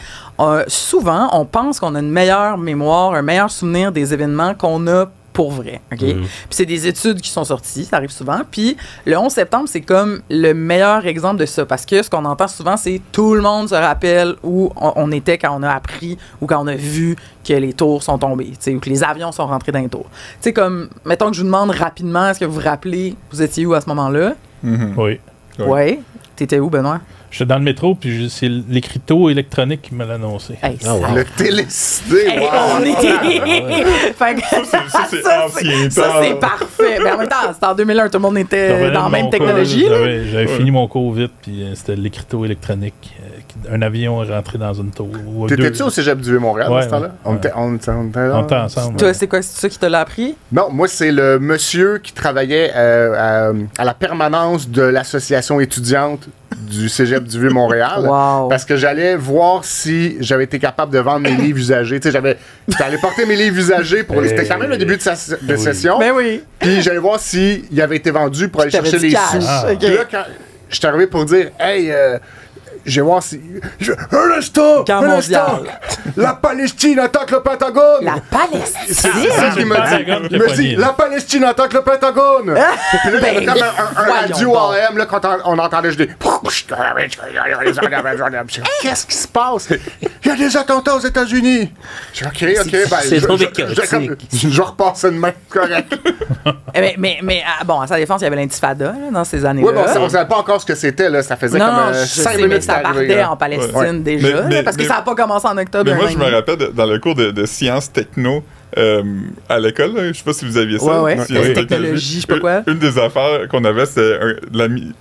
souvent, on pense qu'on a une meilleure mémoire, un meilleur souvenir des événements qu'on a pour vrai. OK? Puis, c'est des études qui sont sorties, ça arrive souvent. Puis, le 11 septembre, c'est comme le meilleur exemple de ça. Parce que ce qu'on entend souvent, c'est tout le monde se rappelle où on était quand on a appris ou quand on a vu que les tours sont tombés, tu sais, ou que les avions sont rentrés dans les tours. Tu sais, comme, mettons que je vous demande rapidement, est-ce que vous vous rappelez, vous étiez où à ce moment-là? Oui. Ouais. Ouais. T'étais où, Benoît? J'étais dans le métro, puis c'est l'écriteau électronique qui me l'a annoncé. Hey, Oh, wow. Le télécidé, Hey, wow. on est... Fait que- Ça, c'est ancien ça, temps. c'est parfait. Mais en même temps, c'était en 2001, tout le monde était J'avais dans la même mon technologie. cours, là. J'avais fini mon cours vite, puis c'était l'écriteau électronique. Un avion est rentré dans une tour. T'étais-tu au cégep du Vieux-Montréal à Ouais, ce temps-là? ouais. On était là? On était ensemble. Toi, c'est quoi? C'est ça qui te l'a appris? Non, moi, c'est le monsieur qui travaillait à la permanence de l'association étudiante du cégep du Vieux-Montréal. Wow. Parce que j'allais voir si j'avais été capable de vendre mes livres usagés. Tu sais, j'étais allé porter mes livres usagés pour C'était quand même le début de session. Ben oui. Puis j'allais voir s'ils avaient été vendus pour aller T'avais chercher du les cash. sous. Ah. Ok. Puis là, quand je suis arrivé pour dire, hey, je vais voir si. Un instant! Guerre Un instant! mondiale. La Palestine attaque le Pentagone! La Palestine! C'est ça qu'il le m'a dit. Pentagone qui Il a m'a dit, pogné. la Palestine attaque le Pentagone! Puis là, il y avait Ben, comme un voyons radio donc. AM, là, quand on entendait, je dis. Qu'est-ce qui se passe? Il y a des attentats aux États-Unis! Je dis, OK, ben. C'est donc des je vais repasser de main, correct. Mais bon, à sa défense, il y avait l'intifada là, dans ces années-là. Oui, bon, on savait pas encore ce que c'était, là. Ça faisait non, comme je 5 sais, minutes mais ça d'arriver, partait là. en Palestine Ouais. déjà, Mais- là, parce que mais- ça n'a pas commencé en octobre. Mais moi, un je an me et demi. rappelle dans le cours de sciences techno à l'école, là, je sais pas si vous aviez ça. Ouais. Sciences Ouais. Technologie, je sais pas quoi. Une des affaires qu'on avait, c'était il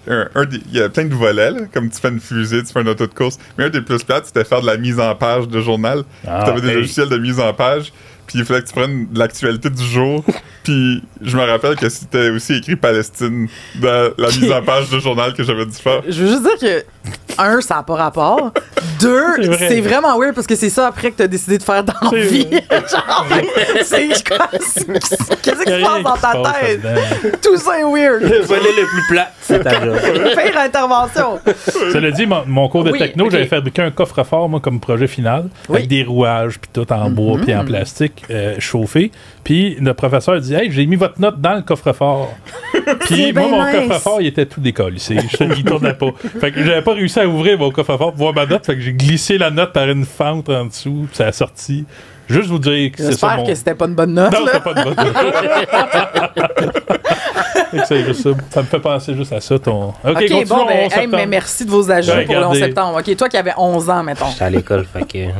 y a plein de volets, là, comme tu fais une fusée, tu fais un auto de course. Mais un des plus plates, c'était faire de la mise en page de journal. Ah, Tu avais des hey. logiciels de mise en page. Puis il fallait que tu prennes l'actualité du jour. Puis je me rappelle que c'était aussi écrit Palestine dans la mise en page de journal que j'avais dû faire. Je veux juste dire que, un, ça n'a pas rapport. Deux, C'est vrai. c'est vraiment weird parce que c'est ça après que tu as décidé de faire dans la C'est vie. Genre, qu'est-ce qui se passe dans ta tête? Tout ça est weird. Le volet le plus plat, c'est ta job. Pire intervention. Cela dit, mon cours de Oui, techno, ok. j'avais fabriqué un coffre-fort, moi, comme projet final, Oui. avec des rouages, puis tout en bois, puis en plastique, chauffé. Puis le professeur dit, hey, j'ai mis votre note dans le coffre-fort. Puis moi, bien mon nice. coffre-fort, il était tout décollissé. Il tournait pas. Fait que j'avais pas réussi à ouvrir mon coffre-fort pour voir ma note. Fait que j'ai glissé la note par une fente en dessous, puis ça a sorti. Juste vous dire que c'est ça J'espère mon... que c'était pas une bonne note. Non, là. c'est pas de bonne Fait que c'est juste ça. Ça me fait penser juste à ça, ton... OK, OK, continuons, bon, ben, 11 hey, septembre. mais merci de vos ajouts Ben, pour le 11 regardez. septembre. OK, toi qui avais 11 ans, mettons. J'étais à l'école, fait que.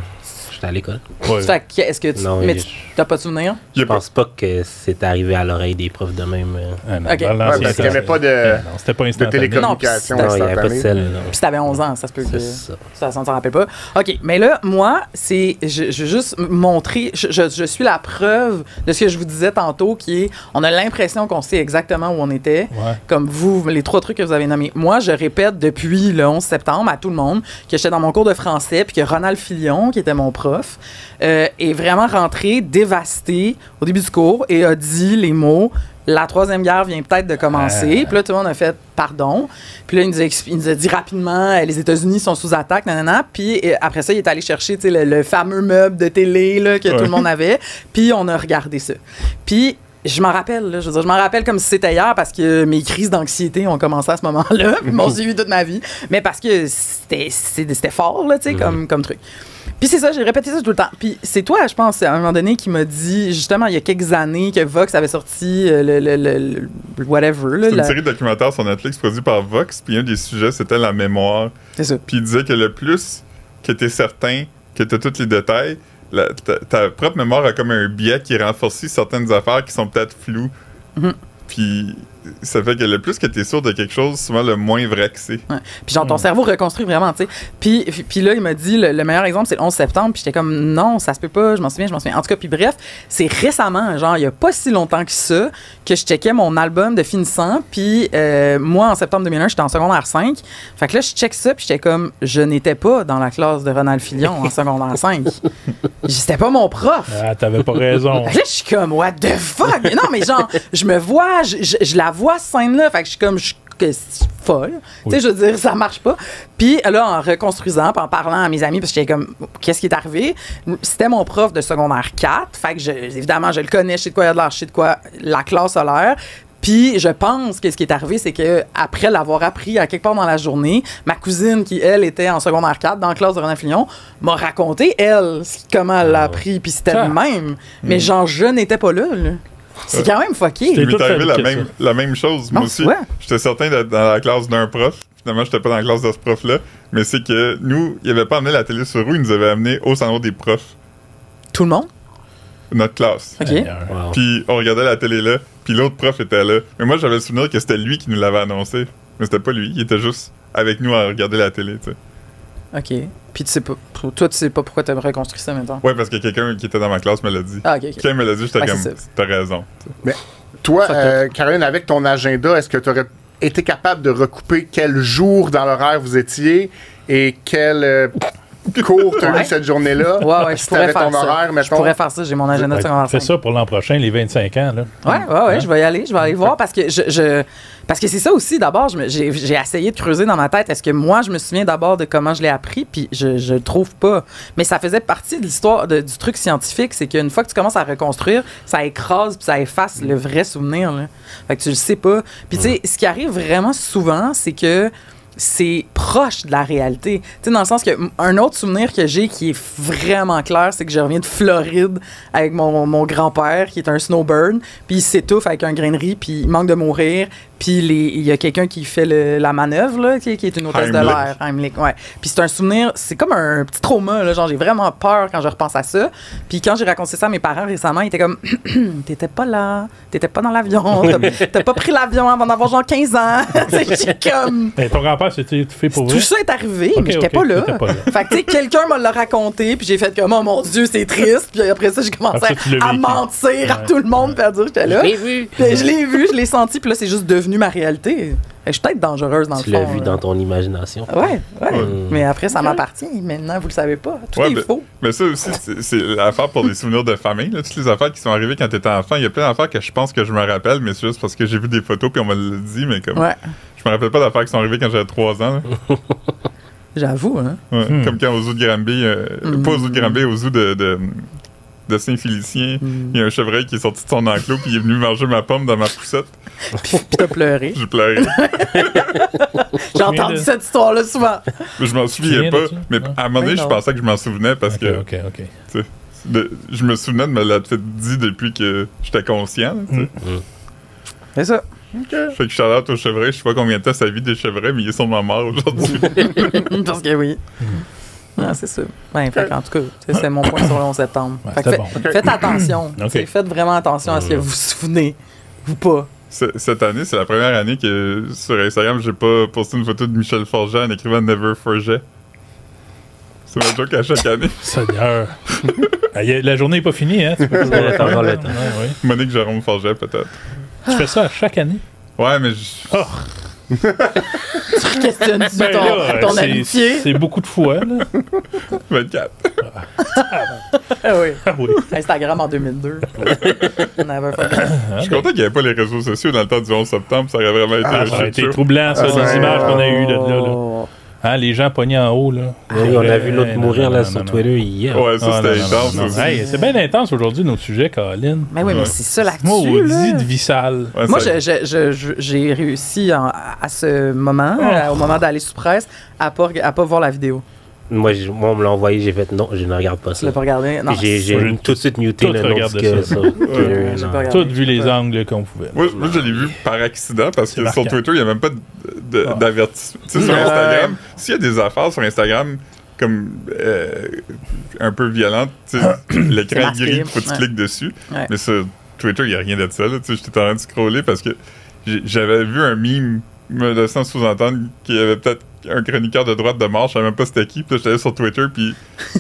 J'étais à l'école. Ouais. Fait que, est-ce que tu. Non, mais il- tu t'as pas de souvenir? Il y Je a pas- pense pas que c'est arrivé à l'oreille des profs de même. Ah non, Ok. dans Ouais, l'ancien parce qu'il y avait temps, pas de- Non, c'était pas instantané. télécommunication. Non, Non, il n'y avait pas de instantané. sel. non. Puis t'avais 11 ans, ça se peut que. C'est ça. Ça s'en rappelle pas. OK, mais là, moi, je veux juste montrer, je suis la preuve de ce que je vous disais tantôt, qui est, on a l'impression qu'on sait exactement où on était, Ouais. comme vous, les 3 trucs que vous avez nommés. Moi, je répète depuis le 11 septembre à tout le monde que j'étais dans mon cours de français, puis que Ronald Filion, qui était mon prof, est vraiment rentré dévasté au début du cours et a dit les mots « La troisième guerre vient peut-être de commencer Puis là, tout le monde a fait « Pardon ». Puis là, il nous a dit rapidement les États-Unis sont sous attaque, nanana. Puis après ça, il est allé chercher tu sais, le fameux meuble de télé là, que tout le monde avait. Puis on a regardé ça. Puis je m'en rappelle, là, je veux dire, je m'en rappelle comme si c'était hier parce que mes crises d'anxiété ont commencé à ce moment-là, puis m'ont suivi toute ma vie. Mais parce que c'était fort, là, tu sais, comme truc. Puis c'est ça, j'ai répété ça tout le temps. Puis c'est toi, je pense, à un moment donné, qui m'a dit, justement, il y a quelques années, que Vox avait sorti le whatever. Là, C'est une série de documentaires sur Netflix produit par Vox, puis un des sujets, c'était la mémoire. C'est ça. Puis il disait que le plus que t'es certain que t'as tous les détails, ta propre mémoire a comme un biais qui renforcit certaines affaires qui sont peut-être floues. Mhm. Puis ça fait que le plus que t'es sûr de quelque chose, souvent le moins vrai que c'est. Ouais. Puis genre, ton cerveau reconstruit vraiment, tu sais. Puis là, il m'a dit, le meilleur exemple, c'est le 11 septembre. Puis j'étais comme, non, ça se peut pas, je m'en souviens. En tout cas, puis bref, c'est récemment, genre, il y a pas si longtemps que ça, que je checkais mon album de finissant. Puis moi, en septembre 2001, j'étais en secondaire 5. Fait que là, je check ça, puis j'étais comme, je n'étais pas dans la classe de Ronald Filion en secondaire 5. C'était pas mon prof. Ah, t'avais pas raison. Fait que là, je suis comme, what the fuck? Mais non, mais genre, je me vois, je la vois, cette scène-là. Fait que je suis comme, que c'est folle. Tu sais, je veux dire, ça marche pas. Puis là, en reconstruisant, puis en parlant à mes amis, parce que j'étais comme, qu'est-ce qui est arrivé? C'était mon prof de secondaire 4. Fait que, évidemment, je le connais, je sais de quoi il y a de l'air, je sais de quoi la classe a l'air. Puis je pense que ce qui est arrivé, c'est que après l'avoir appris à quelque part dans la journée, ma cousine, qui, elle, était en secondaire 4, dans la classe de Ronald Filion, m'a raconté, elle, comment elle l'a appris. Puis c'était le même. Mais genre, je n'étais pas là. C'est quand même fucké. C'était Il m'est tout arrivé fabriqué, la même chose. Non, Moi aussi, ouais. j'étais certain d'être dans la classe d'un prof. finalement, j'étais pas dans la classe de ce prof-là, mais c'est que nous, il avait pas amené la télé sur roue, il nous avait amené au salon des profs. Tout le monde? Notre classe. OK. Wow. Puis on regardait la télé là, puis l'autre prof était là. Mais moi, j'avais le souvenir que c'était lui qui nous l'avait annoncé. Mais c'était pas lui, il était juste avec nous à regarder la télé, tu sais. OK. Puis tu sais pas, toi, tu sais pas pourquoi t'aimerais construire ça maintenant? Ouais, parce que quelqu'un qui était dans ma classe me l'a dit. Ah, OK. Quand il me l'a dit, j'étais Ouais, comme, c'est t'as raison. tu sais. Toi, Caroline, avec ton agenda, est-ce que tu aurais été capable de recouper quel jour dans l'horaire vous étiez et quel cours tu as eu cette journée-là? Ouais, Si je pourrais t'avais faire ton horaire, ça. Je mettons. pourrais faire ça, j'ai mon agenda de secondaire Fais 5. ça pour l'an prochain, les 25 ans. Là. Ouais, je vais y aller. Je vais aller voir parce que parce que c'est ça aussi. D'abord, j'ai essayé de creuser dans ma tête. Est-ce que moi, je me souviens d'abord de comment je l'ai appris, puis je le trouve pas. Mais ça faisait partie de l'histoire du truc scientifique, c'est qu'une fois que tu commences à reconstruire, ça écrase puis ça efface le vrai souvenir. Là. Fait que tu le sais pas. Puis tu sais, ce qui arrive vraiment souvent, c'est que c'est proche de la réalité. Tu sais, dans le sens que un autre souvenir que j'ai qui est vraiment clair, c'est que je reviens de Floride avec mon grand-père qui est un snowbird, puis il s'étouffe avec un grain de riz, puis il manque de mourir, puis il y a quelqu'un qui fait la manœuvre, là, qui est une hôtesse de l'air, Heimlich, ouais. Puis c'est un souvenir, c'est comme un petit trauma, là, genre j'ai vraiment peur quand je repense à ça. Puis quand j'ai raconté ça à mes parents récemment, ils étaient comme « T'étais pas là, t'étais pas dans l'avion, t'as pas pris l'avion avant d'avoir genre 15 ans. » J'ai comme... Ton grand-père s'était étouffé pour vrai? Tout ça est arrivé, mais j'étais pas là. T'étais pas là. Fait que, tu sais, quelqu'un me l'a raconté, puis j'ai fait comme, oh mon Dieu, c'est triste. Puis après ça, j'ai commencé Après ça, tu l'as à vécu. mentir à tout le monde, puis à dire que j'étais là. Je l'ai vu. Puis je l'ai vu, je l'ai senti, puis là, c'est juste devenu ma réalité. Je suis peut-être dangereuse dans Tu le fond. l'as vu dans ton imagination. Ouais. Mais après, ça m'appartient. Maintenant, vous le savez pas. Tout est faux. Mais ça aussi, c'est l'affaire pour des souvenirs de famille. Là. Toutes les affaires qui sont arrivées quand t'étais enfant, il y a plein d'affaires que je pense que je me rappelle, mais c'est juste parce que j'ai vu des photos puis on me l'a dit, mais comme... Ouais. Je me rappelle pas d'affaires qui sont arrivées quand j'avais 3 ans. Là. J'avoue, hein. Ouais, comme quand au zoo de Granby, pas au zoo de Granby, au zoo de Saint-Félicien, il y a un chevreuil qui est sorti de son enclos puis il est venu manger ma pomme dans ma poussette. Puis t'as pleuré. J'ai pleuré. J'ai entendu cette histoire-là souvent. Mais je m'en souviens pas. Mais à un moment donné, Mais je non. pensais que je m'en souvenais parce que... OK. tu sais, je me souvenais de me l'avoir fait dit depuis que j'étais conscient. là, tu sais. C'est ça. Fait que Charlotte au chevreuil, je sais pas combien de temps ça vit des chevreuils, mais il est sûrement mort aujourd'hui. Parce que oui. Ah, c'est ça. Ouais, fait en tout cas, c'est mon point sur le 11 septembre. Ouais, Fait que c'était bon. faites attention. OK. T'sais, faites vraiment attention à ce que vous vous souvenez. Ou pas. Cette année, c'est la première année que sur Instagram, j'ai pas posté une photo de Michel Forget en écrivant Never Forget. C'est ma joke à chaque année. Seigneur. La journée n'est pas finie, hein? Tu peux Ouais, t'as encore le temps. Ouais. Monique Jérôme Forget, peut-être. Tu fais ça à chaque année? Ouais, mais Tu questionnes-tu Ben là, ton c'est- amitié? C'est beaucoup de fois, là. 24. Ah oui. Ah oui. Instagram en 2002. On avait fait. Je suis content qu'il n'y avait pas les réseaux sociaux dans le temps du 11 septembre. Ça aurait vraiment été un Ça aurait shit été show. troublant, ça, Ah, les images qu'on a eues de là. Oh. Hein, les gens pognés en haut, là. Oui, on a vu l'autre Ouais, mourir non, là non, sur non, Twitter hier. Ouais, ça, Ah, c'était non, intense non, non. aussi. Hey, c'est bien intense aujourd'hui, nos sujets, Colin. Mais oui, mais Ouais. c'est ça l'actu. Maudit là. de vie sale. Ouais, Moi, ça- j'ai réussi à ce moment, au moment d'aller sous presse, à pas voir la vidéo. Moi, on me l'a envoyé, j'ai fait non, je ne regarde pas Tu ça. l'as pas regardé? Non. Puis j'ai Moi, tout de suite muté tout le regardé notification ça. sur Twitter. Ouais, j'ai non. pas regardé. Toutes vu les angles qu'on pouvait. Moi, je l'ai vu par accident parce C'est que sur marquant. Twitter, il n'y a même pas d'avertissement. Tu sais, sur Ouais. Instagram, s'il y a des affaires sur Instagram comme un peu violentes, tu sais, l'écran est masqué, gris, faut que tu ouais. cliques dessus. Ouais. Mais sur Twitter, il n'y a rien de ça. là. Tu sais, j'étais en train de scroller parce que j'avais vu un meme me laissant sous-entendre qu'il y avait peut-être un chroniqueur de droite de mort, je savais même pas c'était qui. Puis là, j'étais allé sur Twitter, puis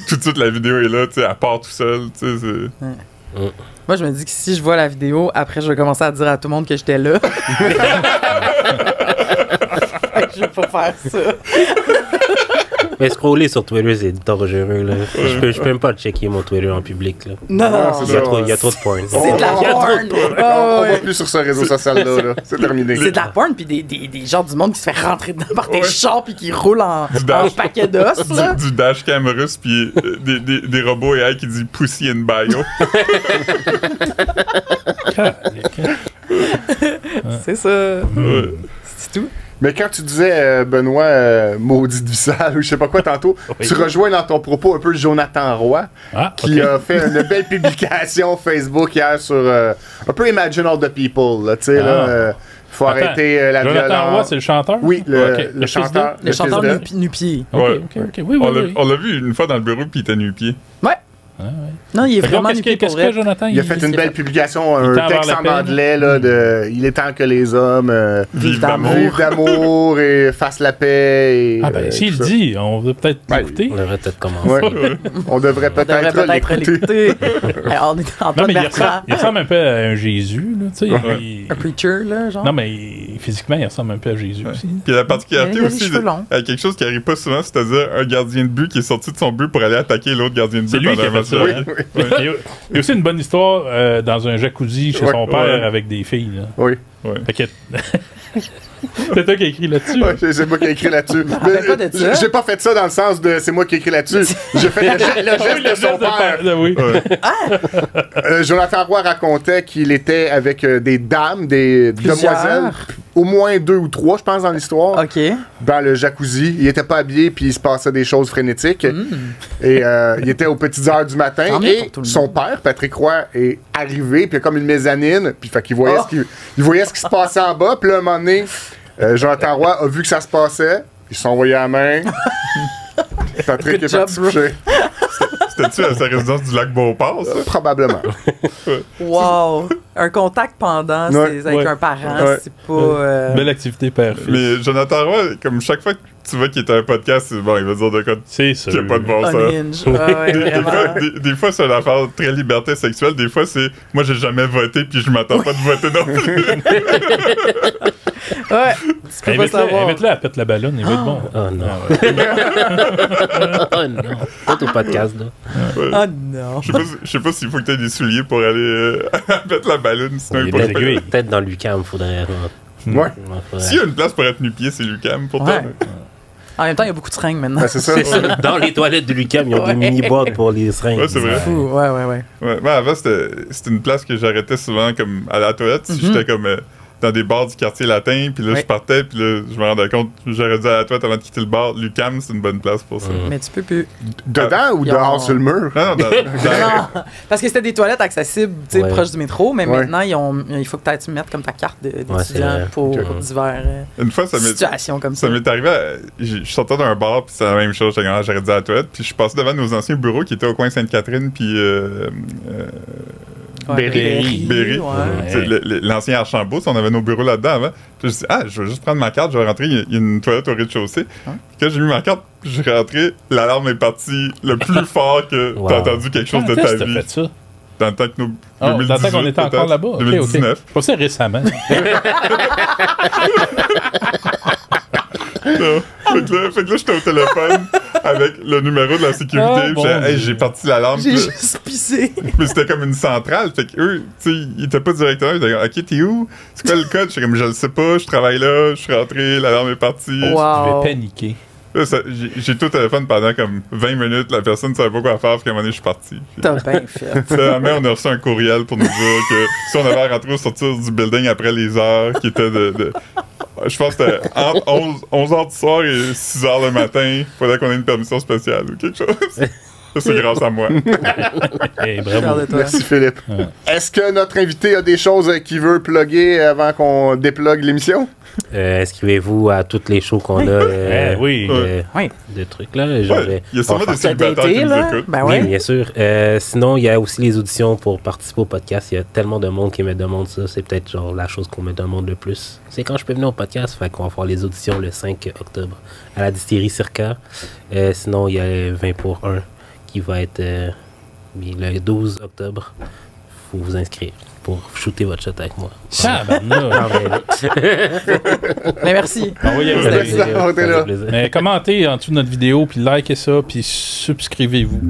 tout de suite, la vidéo est là, tu sais, elle part tout seul. Tu sais, c'est... Moi, je me dis que si je vois la vidéo, après, je vais commencer à dire à tout le monde que j'étais là. Je vais pas faire ça. Mais scroller sur Twitter, c'est dangereux. Là. Je peux même pas checker mon Twitter en public. Là. Non, non, c'est Il y a ça. trop, il y a trop de porn. c'est de la porn. On va plus sur ce réseau social-là. Là. C'est terminé. C'est de la porn, puis des gens du monde qui se fait rentrer dedans par des Ouais. chars, puis qui roulent en dash. paquet d'os, là. Du dashcam russe, puis des robots AI qui disent Pussy in bio. C'est ça. Ouais. C'est tout. Mais quand tu disais, Benoît, maudit de Vissal ou je sais pas quoi tantôt, Oui. tu rejoins dans ton propos un peu Jonathan Roy, Ah, qui ok. a fait une belle publication Facebook hier sur un peu Imagine All the People, là, tu sais, Ah. là, Faut Attends, arrêter la Jonathan violence. Roy, c'est le chanteur? Oui, Ok. le chanteur. Le chanteur fils de- nu-pied. Ok, Ouais. ok. Oui, oui. On l'a vu une fois dans le bureau, puis il était nu-pied. Ouais. Non, il est vraiment Qu'est-ce nu-pied pour que vrai. Jonathan? Il a fait une belle publication, il un tend vers texte la en paix, anglais là, de Il est temps que les hommes Vivent d'amour. vivent d'amour et fassent la paix. Et, Ah ben, s'il tout le ça. dit, on va peut-être Ouais. l'écouter. On devrait peut-être commencer. Ouais. On devrait On devrait peut-être l'écouter. Alors, on est en Non, Antoine mais Bertrand. il ressemble un peu à un Jésus, là, tu sais. Un preacher, là, genre. Non, mais physiquement, il ressemble un peu à Jésus aussi. Puis la particularité Il a les aussi, cheveux longs. quelque chose qui arrive pas souvent, c'est-à-dire un gardien de but qui est sorti de son but pour aller attaquer l'autre gardien de but. C'est lui qui a pendant un fait match ça. de hein? hockey. Il y a aussi une bonne histoire dans un jacuzzi chez Ouais, son père ouais. avec des filles. Là. Oui. Fait que... C'est toi qui as écrit là-dessus. Ouais, c'est moi qui ai écrit là-dessus. rappelle pas de ça. J'ai pas fait ça dans le sens de c'est moi qui ai écrit là-dessus. J'ai fait le geste de son père. Oui. Jonathan Roy racontait qu'il était avec des dames, des Plusieurs. demoiselles, au moins 2 ou 3, je pense, dans l'histoire, OK. dans le jacuzzi. Il était pas habillé, puis il se passait des choses frénétiques. Et il était aux petites heures du matin. Tant mieux Et pour tout le son monde. père, Patrick Roy, est arrivé, puis il y a comme une mezzanine, puis fait qu'il voyait, il voyait ce qui se passait en bas. Puis là, à un moment donné, Jonathan Roy a vu que ça se passait. Ils se sont envoyés à la main. Patrick Good est parti job, se coucher. C'était-tu à sa résidence du lac Beauport, ça? Probablement. Wow. Un contact pendant, Ouais, c'est avec ouais. un parent, Ouais. c'est pas... Belle activité père-fils. Mais Jonathan Roy, comme chaque fois que tu vois qu'il est à un podcast, c'est bon, il va dire de quoi C'est ça. qu'il n'y a pas de bon sens. unhinged. Ouais, Des vraiment. fois, des fois, c'est une affaire très liberté sexuelle. Des fois, c'est moi, j'ai jamais voté, puis je m'attends pas de voter non plus. Ouais, tu peux pas savoir. Invite-le à pète la ballonne, il va être bon. Oh non. Oh non. Pas au podcast, là. Oh non. Je sais pas s'il faut que tu aies des souliers pour aller mettre la ballonne, sinon il des pourrait aiguilles. pas. Peut-être dans l'UQAM, faudrait. Ouais. S'il y a une place pour être nu-pied, c'est Lucam pour toi. Ouais. En même temps, il y a beaucoup de seringues maintenant. Ben, c'est ça. C'est ça. Dans les toilettes de l'UQAM, ils ont Ouais. des mini-boîtes pour les seringues. Ouais, c'est vrai. Fou. Ouais. Ouais, moi, avant, c'était une place que j'arrêtais souvent comme à la toilette. Si j'étais comme dans des bars du quartier latin, puis là, Ouais. je partais, puis là, je me rendais compte, j'aurais dit à la toilette avant de quitter le bar, Lucam, c'est une bonne place pour ça. Mais tu peux plus. Dedans ou Ils dehors ont- sur le mur? Non, non, Non, parce que c'était des toilettes accessibles, tu sais, Ouais. proches du métro, mais Ouais. maintenant, il faut que tu mettes comme ta carte c'est d'étudiant vrai. pour Ok. divers une fois, ça m'est situations comme ça. Ça m'est arrivé, je sortais d'un bar, puis c'est la même chose, j'aurais dit à la toilette, puis je passais devant nos anciens bureaux qui étaient au coin Sainte-Catherine, puis Ouais, Berry. ouais. tu sais, l'ancien Archambault, on avait nos bureaux là-dedans avant. Puis je dis, je vais juste prendre ma carte, je vais rentrer, il y a une toilette au rez-de-chaussée. Puis quand j'ai mis ma carte, je suis rentré, l'alarme est partie le plus fort que Wow. t'as entendu quelque chose de ta Qu'est-ce que vie. t'as fait ça? Dans le temps que nous. Ah, dans le temps qu'on était encore là-bas. Ok, 2019. Je pensais récemment. Non. Fait que là, j'étais au téléphone avec le numéro de la sécurité. Ah, bon J'ai Dieu. j'ai parti l'alarme. J'ai puis là- juste pissé. Mais c'était comme une centrale. Fait qu'eux, tu sais, ils étaient pas directement. Ils étaient comme, OK, t'es où? C'est quoi le code? J'étais comme, je le sais pas, je travaille là, je suis rentré, l'alarme est partie. Je Wow. vais paniquer. Là, j'ai été au téléphone pendant comme 20 minutes, la personne ne savait pas quoi faire, puis à un moment donné, je suis parti. Puis, T'as bien fait. finalement, on a reçu un courriel pour nous dire que si on avait à rentrer ou sortir du building après les heures, qui étaient je pense que c'était entre 11 heures du soir et 6 heures le matin, il fallait qu'on ait une permission spéciale ou quelque chose. Ça, c'est grâce à moi. Hey, Fier bravo. de toi. Merci Philippe. Est-ce que notre invité a des choses qu'il veut plugger avant qu'on déplugue l'émission? Inscrivez-vous à toutes les shows qu'on a. Oui. Oui. De trucs, là. Genre, Ouais, il y a sûrement des T'as célibataires daté, qui nous là? écoutent. Ben Oui, ouais. bien sûr. Sinon, il y a aussi les auditions pour participer au podcast. Il y a tellement de monde qui me demande ça. C'est peut-être genre la chose qu'on me demande le plus. C'est quand je peux venir au podcast. Fait qu'on va faire les auditions le 5 octobre à la distillerie Circa. Sinon, il y a 20 pour 1 qui va être le 12 octobre. Faut vous inscrire pour shooter votre shot avec moi. Tabarnak. Mais merci. Envoyez-le. Ça fait Merci d'avoir été là. plaisir. Mais commentez en dessous de notre vidéo, puis likez ça, puis subscrivez-vous.